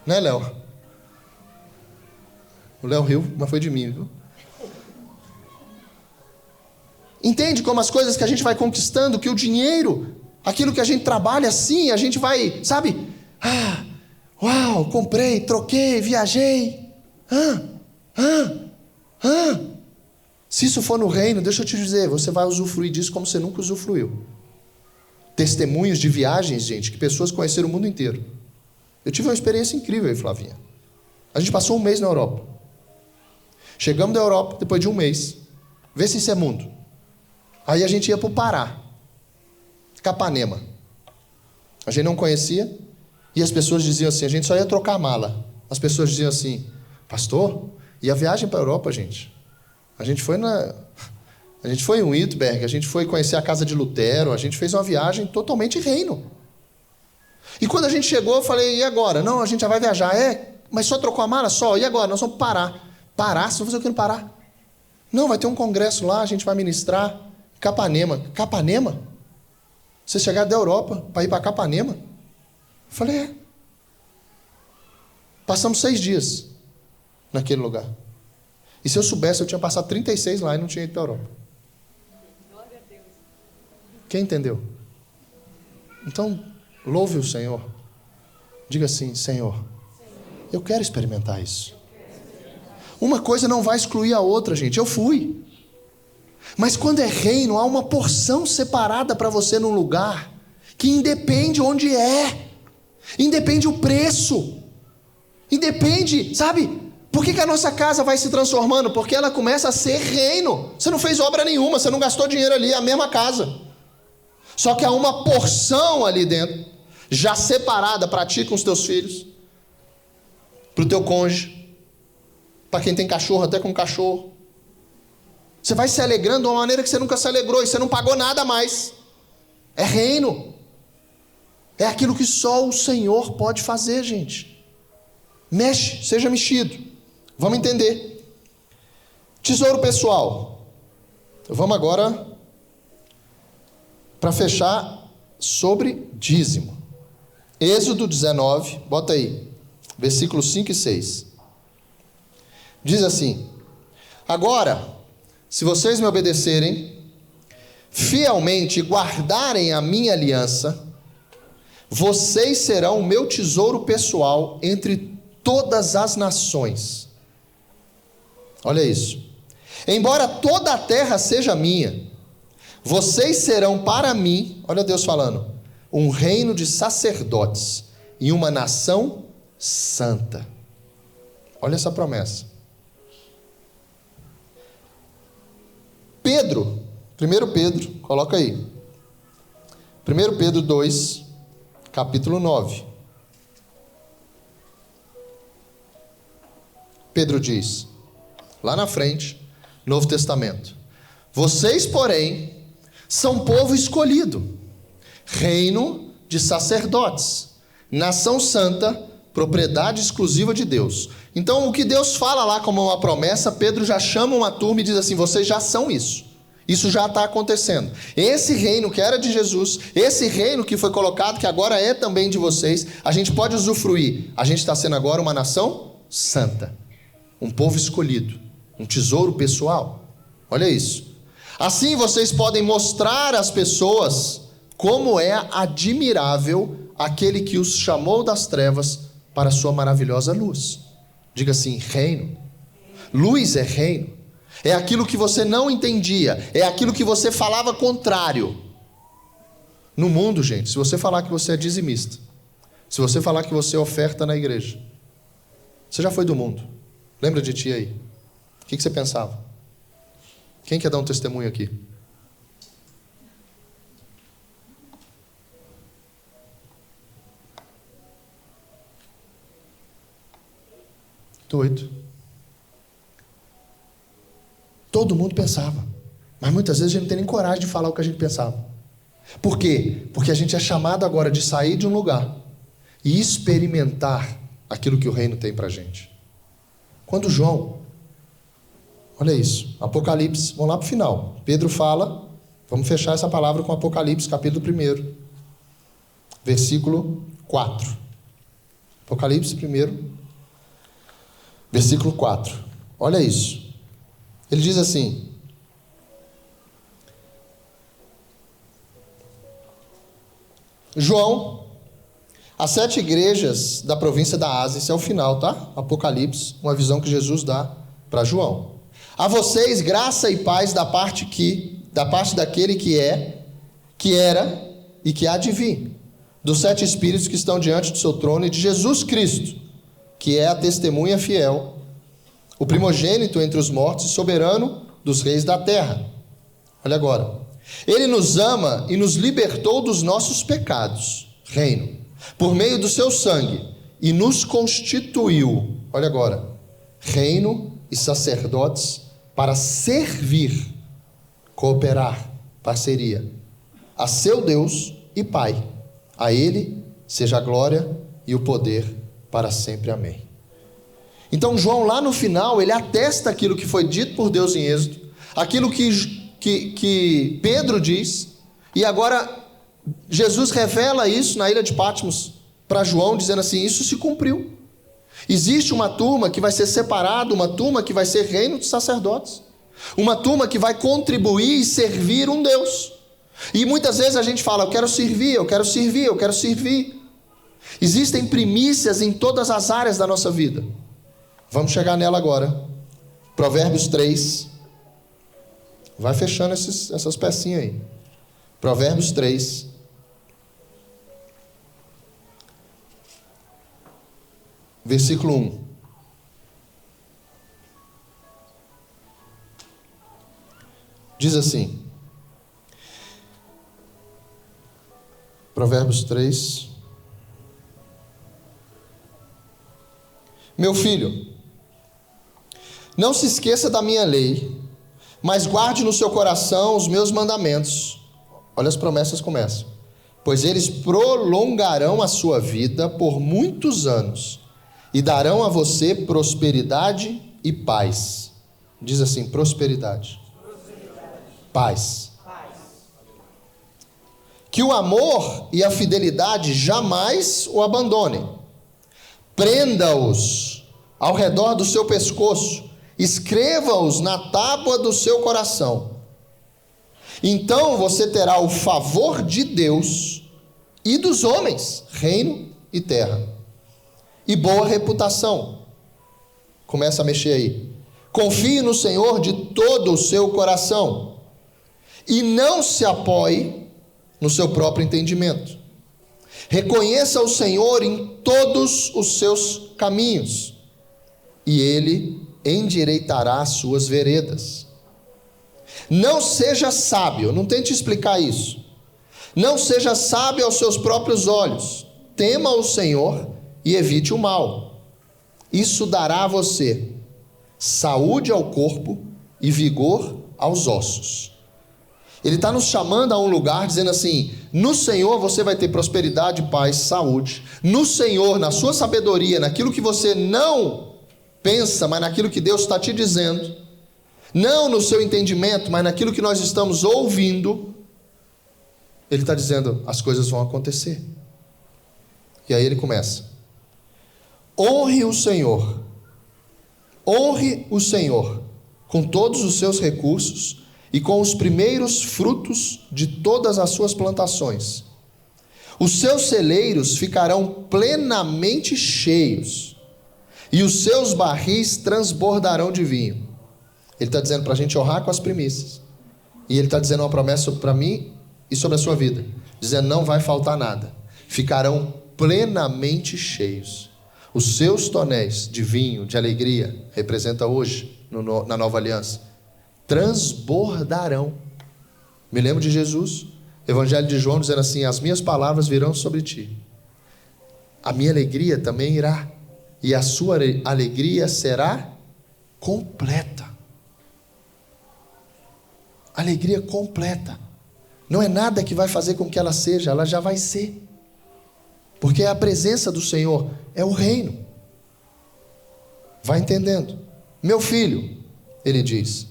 Né, Léo? O Léo riu, mas foi de mim, viu? Entende como as coisas que a gente vai conquistando, que o dinheiro, aquilo que a gente trabalha assim, a gente vai, sabe? Uau, comprei, troquei, viajei. Se isso for no reino, deixa eu te dizer, você vai usufruir disso como você nunca usufruiu. Testemunhos de viagens, gente, que pessoas conheceram o mundo inteiro. Eu tive uma experiência incrível aí, Flavinha. A gente passou um mês na Europa. Chegamos da Europa, depois de um mês. Vê se isso é mundo. Aí a gente ia para o Pará, Capanema. A gente não conhecia. E as pessoas diziam assim, a gente só ia trocar a mala. As pessoas diziam assim, pastor, e a viagem para a Europa, gente? A gente foi em Wittenberg, a gente foi conhecer a casa de Lutero, a gente fez uma viagem totalmente reino. E quando a gente chegou, eu falei, e agora? Não, a gente já vai viajar. Mas só trocou a mala? Só. E agora? Nós vamos parar. Parar? Vocês vão fazer o que no Pará? Não, vai ter um congresso lá, a gente vai ministrar. Capanema. Capanema? Você chegar da Europa para ir para Capanema? Eu falei, Passamos 6 dias naquele lugar. E se eu soubesse, eu tinha passado 36 lá e não tinha ido para a Europa. Quem entendeu? Então, louve o Senhor. Diga assim, Senhor, eu quero experimentar isso. Uma coisa não vai excluir a outra, gente. Eu fui. Mas quando é reino, há uma porção separada para você num lugar que independe onde é. Independe o preço. Independe, sabe? Por que a nossa casa vai se transformando? Porque ela começa a ser reino. Você não fez obra nenhuma, você não gastou dinheiro ali, é a mesma casa. Só que há uma porção ali dentro, já separada para ti com os teus filhos, para o teu cônjuge, para quem tem cachorro, até com cachorro. Você vai se alegrando de uma maneira que você nunca se alegrou, e você não pagou nada mais. É reino. É aquilo que só o Senhor pode fazer, gente. Mexe, seja mexido. Vamos entender. Tesouro pessoal. Vamos agora para fechar sobre dízimo. Êxodo 19, bota aí, versículos 5 e 6. Diz assim: agora, se vocês me obedecerem fielmente e guardarem a minha aliança, vocês serão o meu tesouro pessoal entre todas as nações. Olha isso. Embora toda a terra seja minha, vocês serão para mim, olha Deus falando, um reino de sacerdotes e uma nação santa. Olha essa promessa. Pedro, 1 Pedro, coloca aí. 1 Pedro 2, capítulo 9. Pedro diz, lá na frente, Novo Testamento: vocês, porém, são povo escolhido, reino de sacerdotes, nação santa, propriedade exclusiva de Deus. Então, o que Deus fala lá como uma promessa, Pedro já chama uma turma e diz assim: vocês já são isso. Isso já está acontecendo. Esse reino que era de Jesus, esse reino que foi colocado, que agora é também de vocês, a gente pode usufruir. A gente está sendo agora uma nação santa, um povo escolhido, um tesouro pessoal. Olha isso. Assim vocês podem mostrar às pessoas como é admirável aquele que os chamou das trevas para a sua maravilhosa luz. Diga assim: reino. Luz é reino. É aquilo que você não entendia, é aquilo que você falava contrário. No mundo, gente, se você falar que você é dizimista, se você falar que você oferta na igreja, você já foi do mundo. Lembra de ti aí? O que você pensava? Quem quer dar um testemunho aqui? Doido. Todo mundo pensava, mas muitas vezes a gente não tem nem coragem de falar o que a gente pensava. Por quê? Porque a gente é chamado agora de sair de um lugar e experimentar aquilo que o reino tem para a gente. Quando João, olha isso, Apocalipse, vamos lá para o final. Pedro fala, vamos fechar essa palavra com Apocalipse, capítulo 1, versículo 4. Apocalipse 1, versículo 4. Olha isso. Ele diz assim: João, as 7 igrejas da província da Ásia, isso é o final, tá? Apocalipse, uma visão que Jesus dá para João. A vocês, graça e paz da parte daquele que é, que era e que há de vir, dos 7 espíritos que estão diante do seu trono e de Jesus Cristo, que é a testemunha fiel, o primogênito entre os mortos e soberano dos reis da terra. Olha agora. Ele nos ama e nos libertou dos nossos pecados, reino, por meio do seu sangue, e nos constituiu, olha agora, reino e sacerdotes para servir, cooperar, parceria, a seu Deus e Pai. A Ele seja a glória e o poder para sempre. Amém. Então João, lá no final, ele atesta aquilo que foi dito por Deus em Êxodo, aquilo que Pedro diz, e agora Jesus revela isso na ilha de Patmos para João, dizendo assim: isso se cumpriu. Existe uma turma que vai ser separada, uma turma que vai ser reino dos sacerdotes, uma turma que vai contribuir e servir um Deus. E muitas vezes a gente fala: eu quero servir, eu quero servir, eu quero servir. Existem primícias em todas as áreas da nossa vida. Vamos chegar nela agora. Provérbios 3. Vai fechando essas pecinhas aí. Provérbios 3. Versículo 1. Diz assim. Provérbios 3. Meu filho, não se esqueça da minha lei, mas guarde no seu coração os meus mandamentos. Olha, as promessas começam. Pois eles prolongarão a sua vida por muitos anos e darão a você prosperidade e paz. Diz assim: prosperidade. Paz. Que o amor e a fidelidade jamais o abandonem. Prenda-os ao redor do seu pescoço, escreva-os na tábua do seu coração. Então você terá o favor de Deus e dos homens, reino e terra, e boa reputação. Começa a mexer aí. Confie no Senhor de todo o seu coração e não se apoie no seu próprio entendimento. Reconheça o Senhor em todos os seus caminhos e Ele endireitará as suas veredas. Não seja sábio, não tente explicar isso. Não seja sábio aos seus próprios olhos. Tema o Senhor e evite o mal. Isso dará a você saúde ao corpo e vigor aos ossos. Ele está nos chamando a um lugar dizendo assim: no Senhor você vai ter prosperidade, paz, saúde. No Senhor, na sua sabedoria, naquilo que você não pensa, mas naquilo que Deus está te dizendo, não no seu entendimento, mas naquilo que nós estamos ouvindo, Ele está dizendo: as coisas vão acontecer. E aí ele começa: honre o Senhor com todos os seus recursos e com os primeiros frutos de todas as suas plantações. Os seus celeiros ficarão plenamente cheios, e os seus barris transbordarão de vinho. Ele está dizendo para a gente honrar com as primícias. E ele está dizendo uma promessa para mim e sobre a sua vida, dizendo: não vai faltar nada, ficarão plenamente cheios. Os seus tonéis de vinho, de alegria, representa hoje, na nova aliança, transbordarão. Me lembro de Jesus, Evangelho de João, dizendo assim: as minhas palavras virão sobre ti, a minha alegria também irá, e a sua alegria será completa. Alegria completa. Não é nada que vai fazer com que ela seja, ela já vai ser. Porque a presença do Senhor é o reino. Vai entendendo? Meu filho, ele diz,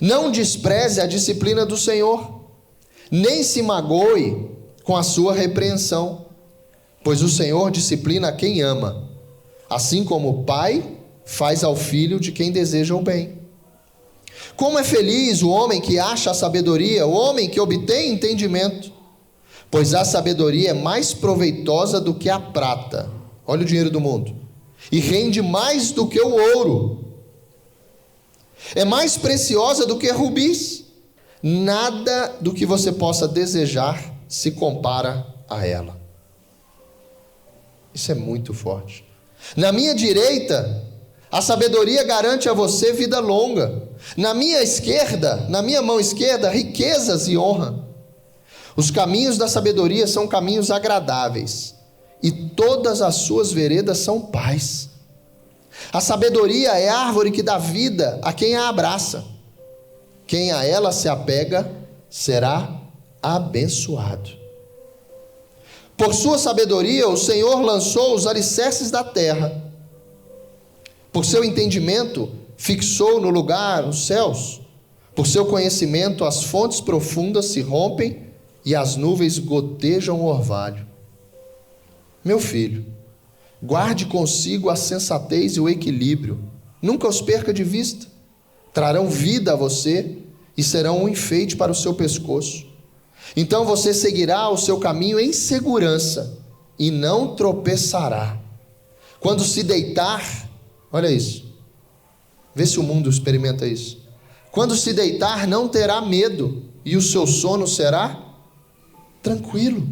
não despreze a disciplina do Senhor, nem se magoe com a sua repreensão, pois o Senhor disciplina a quem ama, assim como o pai faz ao filho de quem deseja o bem. Como é feliz o homem que acha a sabedoria, o homem que obtém entendimento, pois a sabedoria é mais proveitosa do que a prata, olha o dinheiro do mundo, e rende mais do que o ouro, é mais preciosa do que rubis, nada do que você possa desejar se compara a ela. Isso é muito forte. Na minha direita, a sabedoria garante a você vida longa. Na minha esquerda, na minha mão esquerda, riquezas e honra. Os caminhos da sabedoria são caminhos agradáveis, e todas as suas veredas são paz. A sabedoria é a árvore que dá vida a quem a abraça. Quem a ela se apega será abençoado. Por sua sabedoria, o Senhor lançou os alicerces da terra. Por seu entendimento, fixou no lugar os céus. Por seu conhecimento, as fontes profundas se rompem e as nuvens gotejam o orvalho. Meu filho, guarde consigo a sensatez e o equilíbrio. Nunca os perca de vista. Trarão vida a você e serão um enfeite para o seu pescoço. Então você seguirá o seu caminho em segurança e não tropeçará. Quando se deitar, olha isso, vê se o mundo experimenta isso. Quando se deitar, não terá medo, e o seu sono será tranquilo.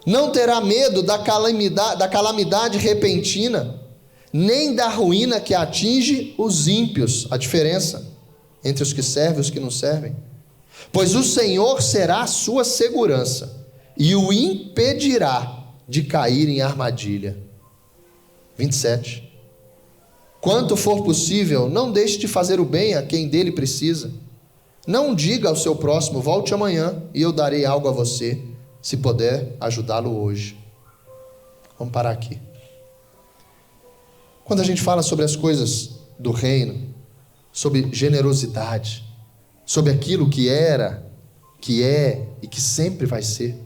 Não terá medo da calamidade repentina, nem da ruína que atinge os ímpios. A diferença entre os que servem e os que não servem. Pois o Senhor será a sua segurança e o impedirá de cair em armadilha. 27. Quanto for possível, não deixe de fazer o bem a quem dele precisa. Não diga ao seu próximo: volte amanhã e eu darei algo a você, se puder ajudá-lo hoje. Vamos parar aqui. Quando a gente fala sobre as coisas do reino, sobre generosidade, sobre aquilo que era, que é e que sempre vai ser,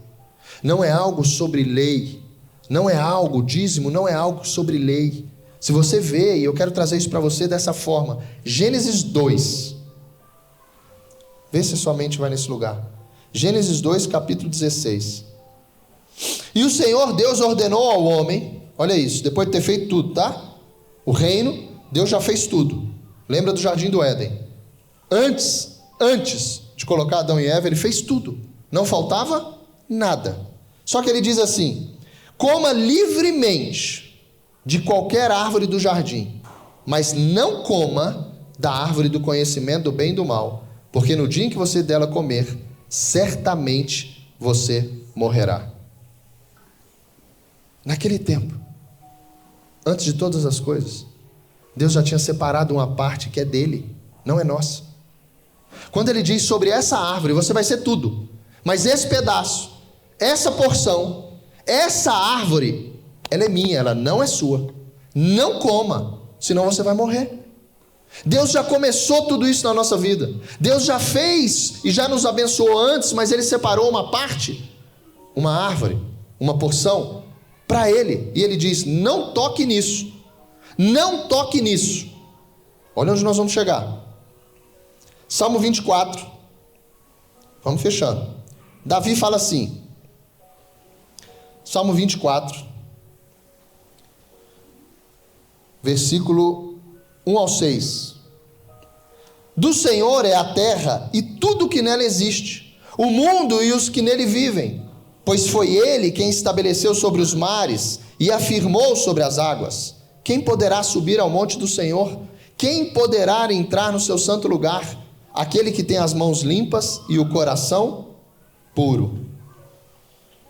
não é algo sobre lei, não é algo, dízimo não é algo sobre lei. Se você vê, e eu quero trazer isso para você dessa forma, Gênesis 2, vê se sua mente vai nesse lugar. Gênesis 2, capítulo 16. E o Senhor Deus ordenou ao homem, olha isso, depois de ter feito tudo, tá? O reino, Deus já fez tudo. Lembra do jardim do Éden? Antes de colocar Adão e Eva, ele fez tudo. Não faltava nada. Só que ele diz assim: coma livremente de qualquer árvore do jardim, mas não coma da árvore do conhecimento do bem e do mal, porque no dia em que você dela comer, certamente você morrerá. Naquele tempo, antes de todas as coisas, Deus já tinha separado uma parte que é dele, não é nossa. Quando ele diz sobre essa árvore, você vai ser tudo, mas esse pedaço, essa porção, essa árvore, ela é minha, ela não é sua. Não coma, senão você vai morrer. Deus já começou tudo isso na nossa vida. Deus já fez e já nos abençoou antes, mas ele separou uma parte, uma árvore, uma porção para ele. E ele diz: não toque nisso. Não toque nisso. Olha onde nós vamos chegar. Salmo 24. Vamos fechando. Davi fala assim. Salmo 24. Versículo 1 ao 6. Do Senhor é a terra e tudo que nela existe, o mundo e os que nele vivem, pois foi ele quem estabeleceu sobre os mares e afirmou sobre as águas. Quem poderá subir ao monte do Senhor? Quem poderá entrar no seu santo lugar? Aquele que tem as mãos limpas e o coração puro,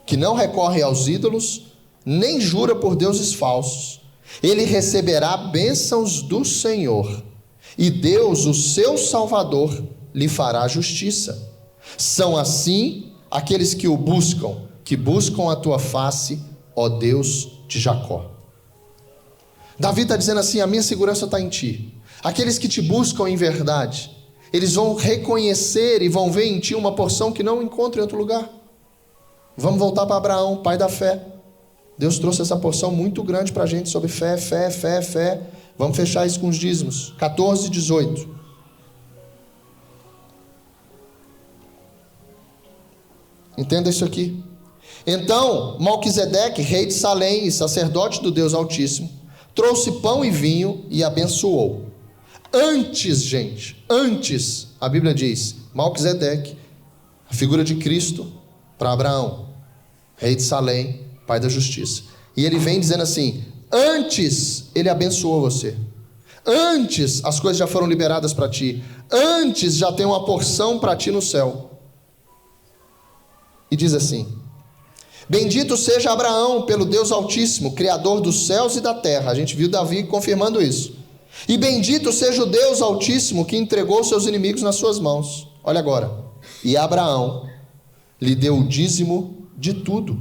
que não recorre aos ídolos, nem jura por deuses falsos. Ele receberá bênçãos do Senhor, e Deus, o seu Salvador, lhe fará justiça. São assim aqueles que o buscam, que buscam a tua face, ó Deus de Jacó. Davi está dizendo assim: a minha segurança está em ti. Aqueles que te buscam em verdade, eles vão reconhecer e vão ver em ti uma porção que não encontram em outro lugar. Vamos voltar para Abraão, pai da fé. Deus trouxe essa porção muito grande para a gente sobre fé, fé, fé, fé. Vamos fechar isso com os dízimos. 14, 18. Entenda isso aqui. Então, Malquisedeque, rei de Salém e sacerdote do Deus Altíssimo, trouxe pão e vinho e abençoou. Antes, gente, antes, a Bíblia diz, Malquisedeque, a figura de Cristo para Abraão, rei de Salém, pai da justiça. E ele vem dizendo assim: antes ele abençoou você. Antes as coisas já foram liberadas para ti. Antes já tem uma porção para ti no céu. E diz assim: bendito seja Abraão pelo Deus Altíssimo, Criador dos céus e da terra. A gente viu Davi confirmando isso. E bendito seja o Deus Altíssimo que entregou seus inimigos nas suas mãos. Olha agora. E Abraão lhe deu o dízimo de tudo.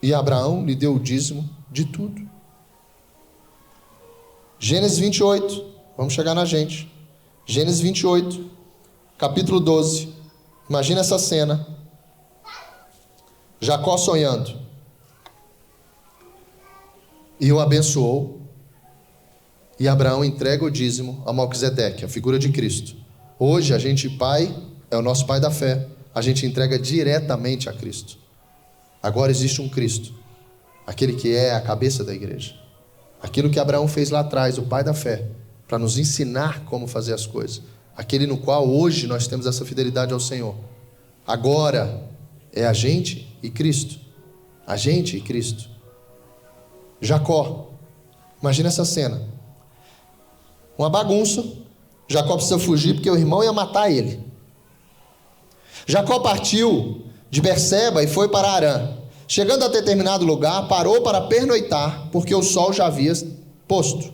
E Abraão lhe deu o dízimo de tudo. Gênesis 28. Vamos chegar na gente. Gênesis 28, capítulo 12. Imagina essa cena. Jacó sonhando. E o abençoou. E Abraão entrega o dízimo a Malquisedeque, a figura de Cristo. Hoje a gente, pai, é o nosso pai da fé. A gente entrega diretamente a Cristo. Agora existe um Cristo, aquele que é a cabeça da igreja. Aquilo que Abraão fez lá atrás, o pai da fé, para nos ensinar como fazer as coisas. Aquele no qual hoje nós temos essa fidelidade ao Senhor. Agora é a gente e Cristo. A gente e Cristo. Jacó, imagina essa cena. Uma bagunça. Jacó precisa fugir porque o irmão ia matar ele. Jacó partiu de Berseba e foi para Harã. Chegando a determinado lugar, parou para pernoitar, porque o sol já havia posto.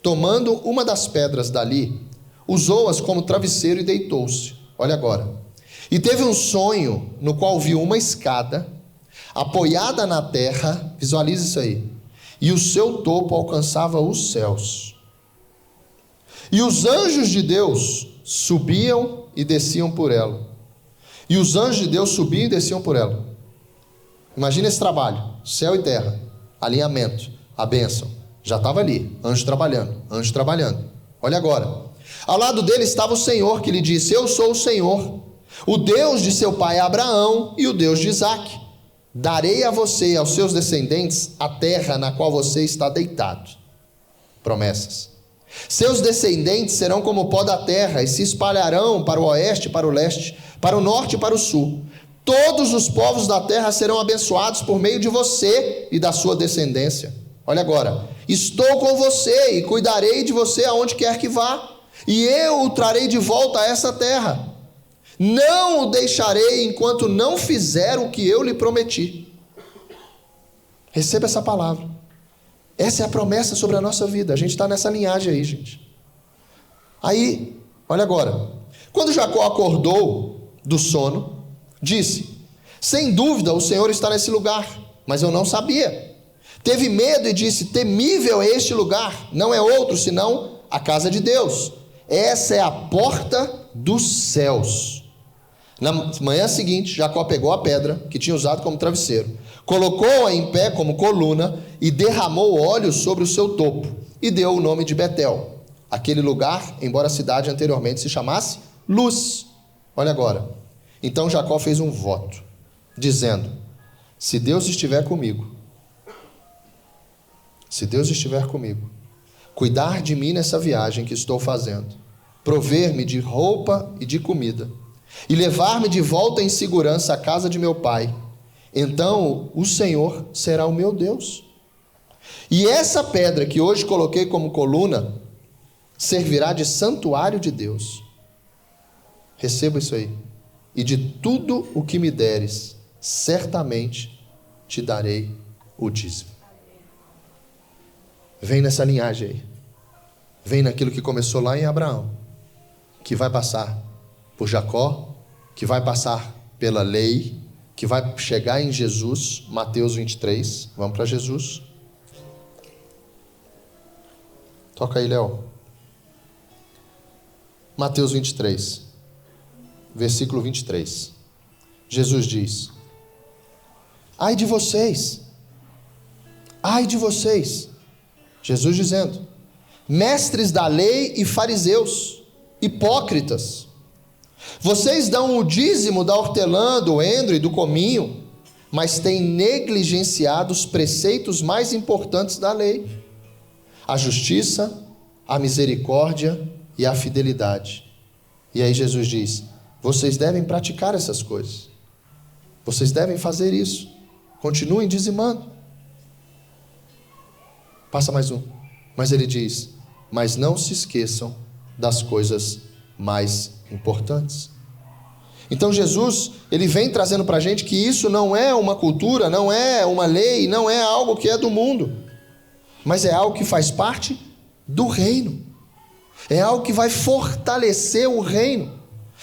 Tomando uma das pedras dali, usou-as como travesseiro e deitou-se. Olha agora. E teve um sonho no qual viu uma escada apoiada na terra, visualiza isso aí, e o seu topo alcançava os céus. E os anjos de Deus subiam e desciam por ela. E os anjos de Deus subiam e desciam por ela. Imagina esse trabalho, céu e terra, alinhamento, a bênção. Já estava ali, anjo trabalhando, anjo trabalhando. Olha agora. Ao lado dele estava o Senhor, que lhe disse: eu sou o Senhor, o Deus de seu pai Abraão e o Deus de Isaque. Darei a você e aos seus descendentes a terra na qual você está deitado. Promessas. Seus descendentes serão como o pó da terra e se espalharão para o oeste e para o leste, para o norte e para o sul. Todos os povos da terra serão abençoados por meio de você e da sua descendência. Olha agora. Estou com você e cuidarei de você aonde quer que vá, e eu o trarei de volta a essa terra. Não o deixarei enquanto não fizer o que eu lhe prometi. Receba essa palavra. Essa é a promessa sobre a nossa vida. A gente está nessa linhagem aí, gente. Aí, olha agora. Quando Jacó acordou do sono, disse: sem dúvida o Senhor está nesse lugar, mas eu não sabia. Teve medo e disse: temível é este lugar, não é outro senão a casa de Deus. Essa é a porta dos céus. Na manhã seguinte, Jacó pegou a pedra que tinha usado como travesseiro, colocou-a em pé como coluna e derramou óleo sobre o seu topo e deu o nome de Betel. Aquele lugar, embora a cidade anteriormente se chamasse Luz. Olha agora. Então Jacó fez um voto, dizendo: se Deus estiver comigo, cuidar de mim nessa viagem que estou fazendo, prover-me de roupa e de comida, e levar-me de volta em segurança à casa de meu pai, então o Senhor será o meu Deus. E essa pedra que hoje coloquei como coluna servirá de santuário de Deus. Receba isso aí. E de tudo o que me deres, certamente te darei o dízimo. Vem nessa linhagem aí. Vem naquilo que começou lá em Abraão, que vai passar por Jacó, que vai passar pela lei, que vai chegar em Jesus. Mateus 23. Vamos para Jesus. Toca aí, Léo. Mateus 23, versículo 23. Jesus diz: ai de vocês, Jesus dizendo, mestres da lei e fariseus, hipócritas, vocês dão o dízimo da hortelã, do endro e do cominho, mas têm negligenciado os preceitos mais importantes da lei: a justiça, a misericórdia e a fidelidade. E aí Jesus diz: vocês devem praticar essas coisas, vocês devem fazer isso, continuem dizimando. Passa mais um. Mas ele diz: mas não se esqueçam das coisas mais importantes. Então Jesus, ele vem trazendo para a gente que isso não é uma cultura, não é uma lei, não é algo que é do mundo, mas é algo que faz parte do reino. É algo que vai fortalecer o reino.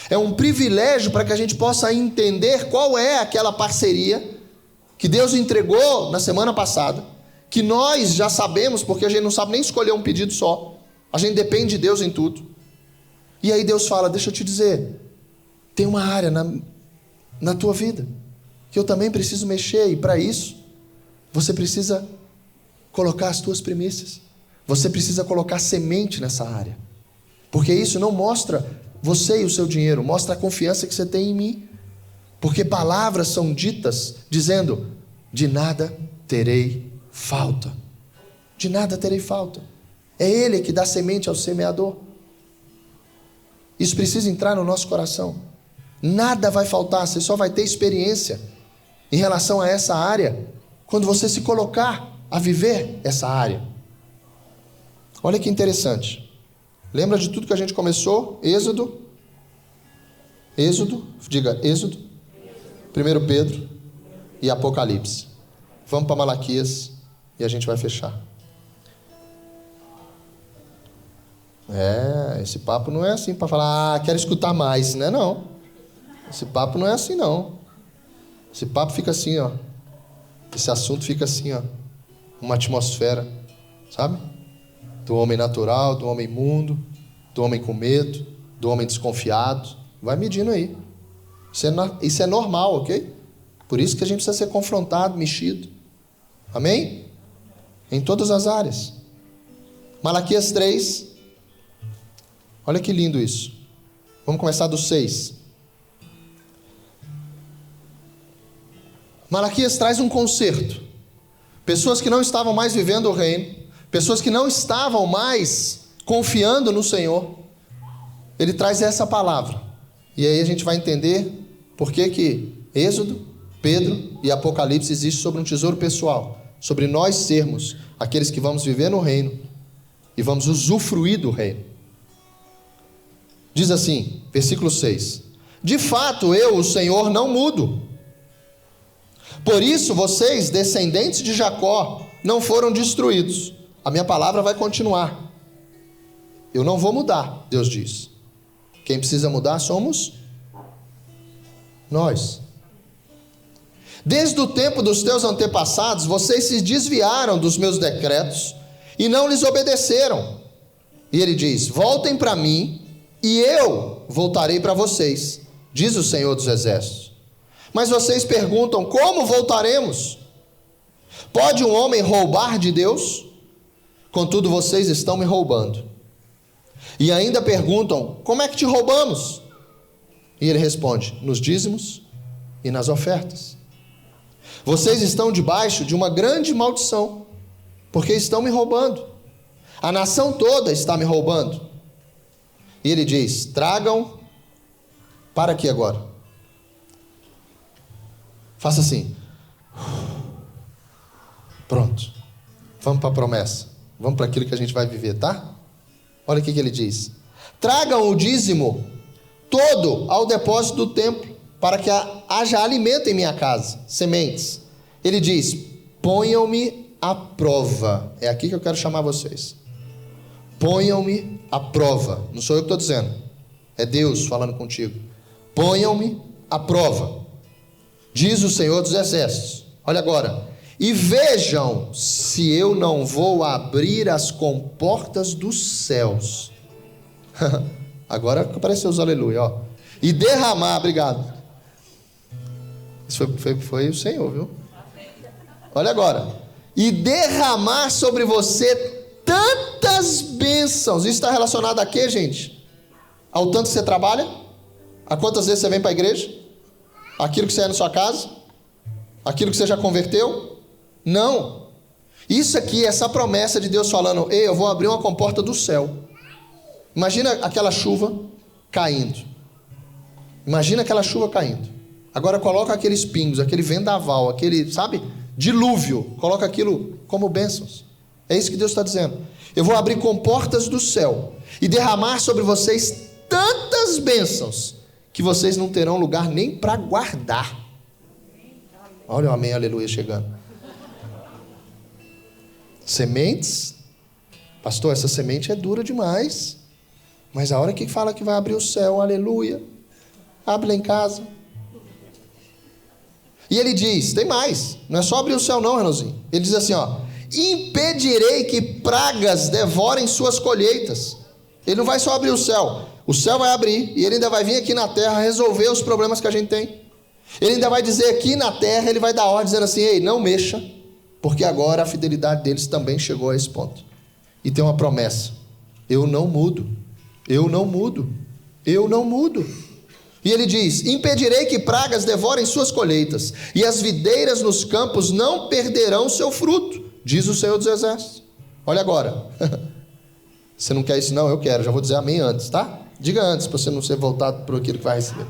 É um privilégio para que a gente possa entender qual é aquela parceria que Deus entregou na semana passada, que nós já sabemos, porque a gente não sabe nem escolher um pedido só. A gente depende de Deus em tudo. E aí Deus fala: deixa eu te dizer, tem uma área na tua vida que eu também preciso mexer, e para isso você precisa colocar as tuas primícias. Você precisa colocar semente nessa área, porque isso não mostra você e o seu dinheiro, mostra a confiança que você tem em mim. Porque palavras são ditas dizendo: de nada terei falta. De nada terei falta. É Ele que dá semente ao semeador. Isso precisa entrar no nosso coração. Nada vai faltar, você só vai ter experiência em relação a essa área quando você se colocar a viver essa área. Olha que interessante. Lembra de tudo que a gente começou? Êxodo, diga Êxodo, 1 Pedro e Apocalipse. Vamos para Malaquias e a gente vai fechar. Esse papo não é assim para falar: quero escutar mais, né? Não. Esse papo não é assim, não. Esse papo fica assim, ó. Esse assunto fica assim, ó. Uma atmosfera, sabe? Do homem natural, do homem imundo, do homem com medo, do homem desconfiado. Vai medindo aí. Isso é normal, ok? Por isso que a gente precisa ser confrontado, mexido. Amém? Em todas as áreas. Malaquias 3. Olha que lindo isso. Vamos começar do 6. Malaquias traz um conserto. Pessoas que não estavam mais vivendo o reino, pessoas que não estavam mais confiando no Senhor, ele traz essa palavra. E aí a gente vai entender por que Êxodo, Pedro e Apocalipse existe sobre um tesouro pessoal, sobre nós sermos aqueles que vamos viver no reino e vamos usufruir do reino. Diz assim, versículo 6: de fato eu, o Senhor, não mudo. Por isso vocês, descendentes de Jacó, não foram destruídos. A minha palavra vai continuar. Eu não vou mudar, Deus diz. Quem precisa mudar somos nós. Desde o tempo dos teus antepassados, vocês se desviaram dos meus decretos e não lhes obedeceram. E ele diz: voltem para mim e eu voltarei para vocês diz o Senhor dos Exércitos. Mas vocês perguntam: como voltaremos? Pode um homem roubar de Deus? Contudo, vocês estão me roubando. E ainda perguntam: como é que te roubamos? E ele responde: nos dízimos e nas ofertas. Vocês estão debaixo de uma grande maldição, porque estão me roubando. A nação toda está me roubando. E ele diz: tragam. Para aqui agora. Faça assim. Pronto. Vamos para a promessa. Vamos para aquilo que a gente vai viver, tá? Olha o que ele diz: tragam o dízimo todo ao depósito do templo, para que haja alimento em minha casa, sementes. Ele diz: ponham-me à prova. É aqui que eu quero chamar vocês. Ponham-me à prova. Não sou eu que estou dizendo, é Deus falando contigo. Ponham-me à prova, diz o Senhor dos Exércitos. Olha agora: e vejam se eu não vou abrir as comportas dos céus. Agora apareceu os aleluia, ó. E derramar, obrigado. Isso foi o Senhor, viu? Olha agora: e derramar sobre você tantas bênçãos. Isso está relacionado a quê, gente? Ao tanto que você trabalha? A quantas vezes você vem para a igreja? Aquilo que você é na sua casa? Aquilo que você já converteu? Não. Isso aqui, essa promessa de Deus falando: ei, eu vou abrir uma comporta do céu. Imagina aquela chuva caindo. Imagina aquela chuva caindo. Agora coloca aqueles pingos, aquele vendaval, aquele, sabe, dilúvio. Coloca aquilo como bênçãos. É isso que Deus está dizendo. Eu vou abrir comportas do céu e derramar sobre vocês tantas bênçãos que vocês não terão lugar nem para guardar. Olha o amém, aleluia chegando. Sementes. Pastor, essa semente é dura demais. Mas a hora que fala que vai abrir o céu, aleluia, abre lá em casa. E ele diz, tem mais, não é só abrir o céu não, Renanzinho. Ele diz assim, ó: impedirei que pragas devorem suas colheitas. Ele não vai só abrir o céu vai abrir, e ele ainda vai vir aqui na terra resolver os problemas que a gente tem. Ele ainda vai dizer aqui na terra, ele vai dar ordem dizendo assim: ei, não mexa, porque agora a fidelidade deles também chegou a esse ponto. E tem uma promessa: eu não mudo, eu não mudo, eu não mudo. E ele diz: impedirei que pragas devorem suas colheitas, e as videiras nos campos não perderão seu fruto, diz o Senhor dos Exércitos. Olha agora. Você não quer isso não? Eu quero, já vou dizer amém antes, tá? Diga antes, para você não ser voltado por aquilo que vai receber.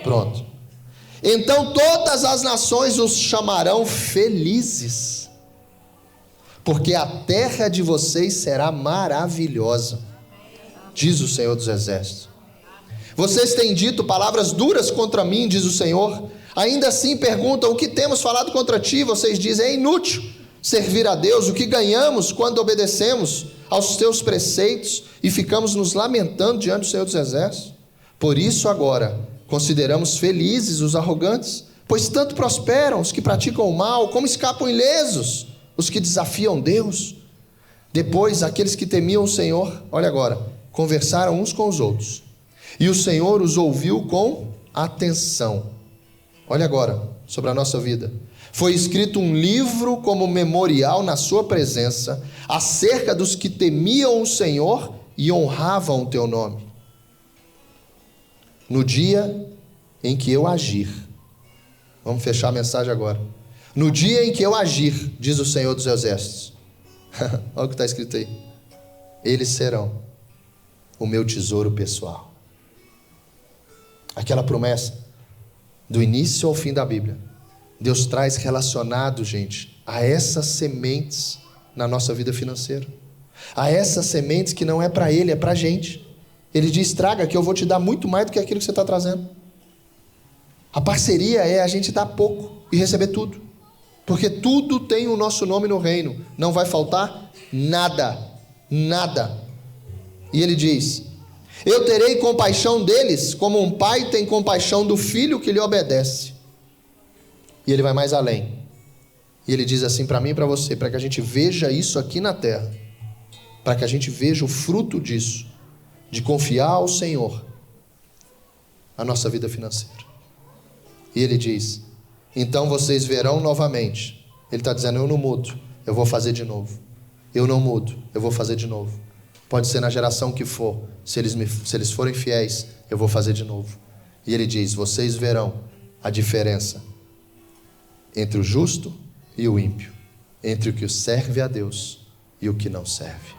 Pronto. Então todas as nações os chamarão felizes, porque a terra de vocês será maravilhosa, diz o Senhor dos Exércitos. Vocês têm dito palavras duras contra mim, diz o Senhor. Ainda assim perguntam: o que temos falado contra ti? Vocês dizem: é inútil servir a Deus. O que ganhamos quando obedecemos aos teus preceitos e ficamos nos lamentando diante do Senhor dos Exércitos? Por isso agora consideramos felizes os arrogantes, pois tanto prosperam os que praticam o mal, como escapam ilesos os que desafiam Deus. Depois aqueles que temiam o Senhor, olha agora, conversaram uns com os outros, e o Senhor os ouviu com atenção. Olha agora, sobre a nossa vida. Foi escrito um livro como memorial na sua presença, acerca dos que temiam o Senhor e honravam o teu nome. No dia em que eu agir, vamos fechar a mensagem agora. No dia em que eu agir, diz o Senhor dos Exércitos. Olha o que está escrito aí. Eles serão o meu tesouro pessoal. Aquela promessa do início ao fim da Bíblia, Deus traz relacionado, gente, a essas sementes na nossa vida financeira, a essas sementes que não é para Ele, é para a gente. Ele diz: traga que eu vou te dar muito mais do que aquilo que você está trazendo. A parceria é a gente dar pouco e receber tudo, porque tudo tem o nosso nome no reino, não vai faltar nada, nada. E ele diz: eu terei compaixão deles, como um pai tem compaixão do filho que lhe obedece. E ele vai mais além. E ele diz assim para mim e para você, para que a gente veja isso aqui na terra, para que a gente veja o fruto disso, de confiar ao Senhor. a nossa vida financeira. E ele diz: então vocês verão novamente. Ele está dizendo: eu não mudo, eu vou fazer de novo. Eu não mudo, eu vou fazer de novo. Pode ser na geração que for, se eles forem fiéis, eu vou fazer de novo. E ele diz: vocês verão a diferença entre o justo e o ímpio, entre o que serve a Deus e o que não serve.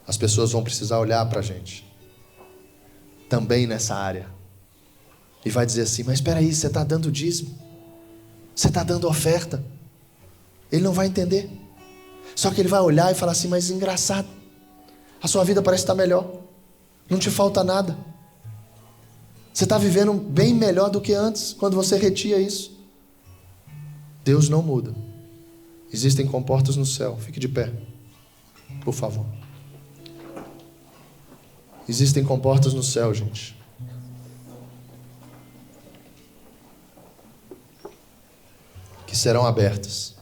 As pessoas vão precisar olhar para a gente também nessa área e vai dizer assim: mas espera aí, você está dando dízimo, você está dando oferta. Ele não vai entender. Só que ele vai olhar e falar assim: mas engraçado, a sua vida parece estar melhor, não te falta nada, você está vivendo bem melhor do que antes, quando você retia isso. Deus não muda. Existem comportas no céu. Fique de pé, por favor. Existem comportas no céu, gente. Que serão abertas.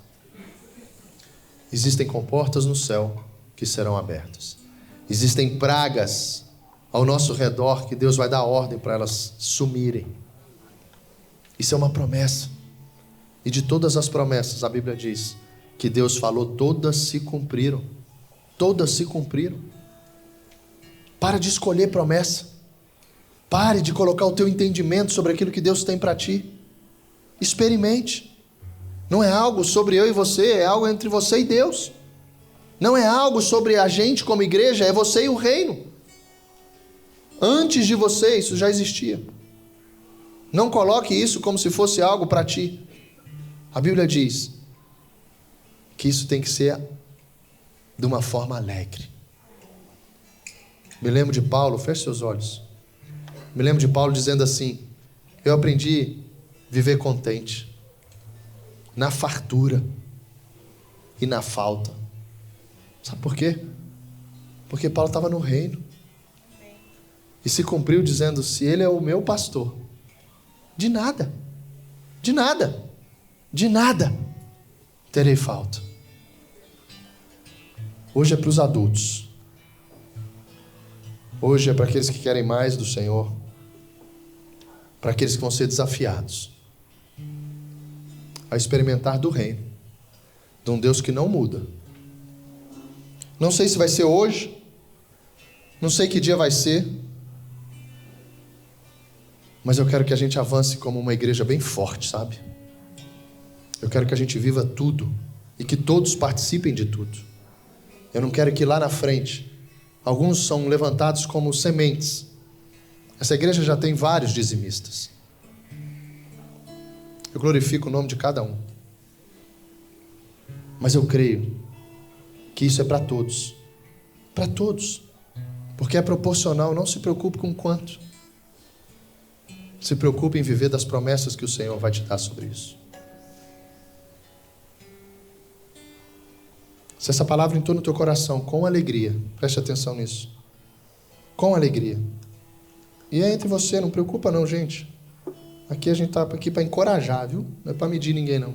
Existem comportas no céu que serão abertas. Existem pragas ao nosso redor que Deus vai dar ordem para elas sumirem. Isso é uma promessa. E de todas as promessas, a Bíblia diz que Deus falou, todas se cumpriram. Todas se cumpriram. Para de escolher promessa. Pare de colocar o teu entendimento sobre aquilo que Deus tem para ti. Experimente. Não é algo sobre eu e você, é algo entre você e Deus. Não é algo sobre a gente como igreja, é você e o reino. Antes de você, isso já existia. Não coloque isso como se fosse algo para ti. A Bíblia diz que isso tem que ser de uma forma alegre. Me lembro de Paulo, feche seus olhos. Me lembro de Paulo dizendo assim: eu aprendi a viver contente na fartura e na falta. Sabe por quê? Porque Paulo estava no reino e se cumpriu dizendo: se ele é o meu pastor, de nada terei falta. Hoje é para os adultos. Hoje é para aqueles que querem mais do Senhor, para aqueles que vão ser desafiados a experimentar do reino, de um Deus que não muda. Não sei se vai ser hoje, não sei que dia vai ser, mas eu quero que a gente avance como uma igreja bem forte, sabe? Eu quero que a gente viva tudo e que todos participem de tudo. Eu não quero que lá na frente alguns são levantados como sementes. Essa igreja já tem vários dizimistas. Eu glorifico o nome de cada um. Mas eu creio que isso é para todos. Para todos. Porque é proporcional. Não se preocupe com quanto. Se preocupe em viver das promessas que o Senhor vai te dar sobre isso. Se essa palavra entrou no teu coração com alegria, preste atenção nisso. Com alegria. E é entre você, não preocupa não, gente. Aqui a gente está aqui para encorajar, viu? Não é para medir ninguém, não.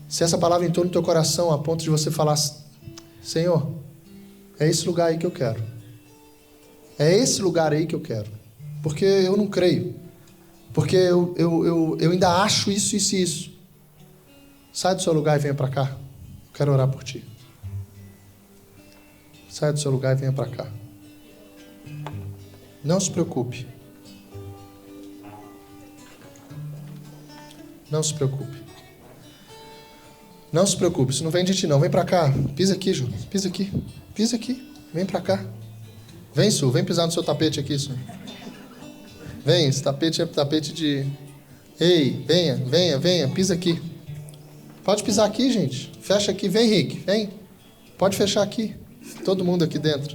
Se essa palavra entrou no teu coração a ponto de você falar: Senhor, é esse lugar aí que eu quero. É esse lugar aí que eu quero. Porque eu não creio. Porque eu ainda acho isso, isso e isso. Sai do seu lugar e venha para cá. Eu quero orar por ti. Sai do seu lugar e venha para cá. Não se preocupe. Não se preocupe. Não se preocupe. Isso não vem de ti não. Vem para cá. Pisa aqui, João. Pisa aqui. Pisa aqui. Vem para cá. Vem, Su. Vem pisar no seu tapete aqui, Su. Vem. Esse tapete é tapete de... Ei, venha, venha, venha. Pisa aqui. Pode pisar aqui, gente. Fecha aqui. Vem, Rick. Vem. Pode fechar aqui. Todo mundo aqui dentro.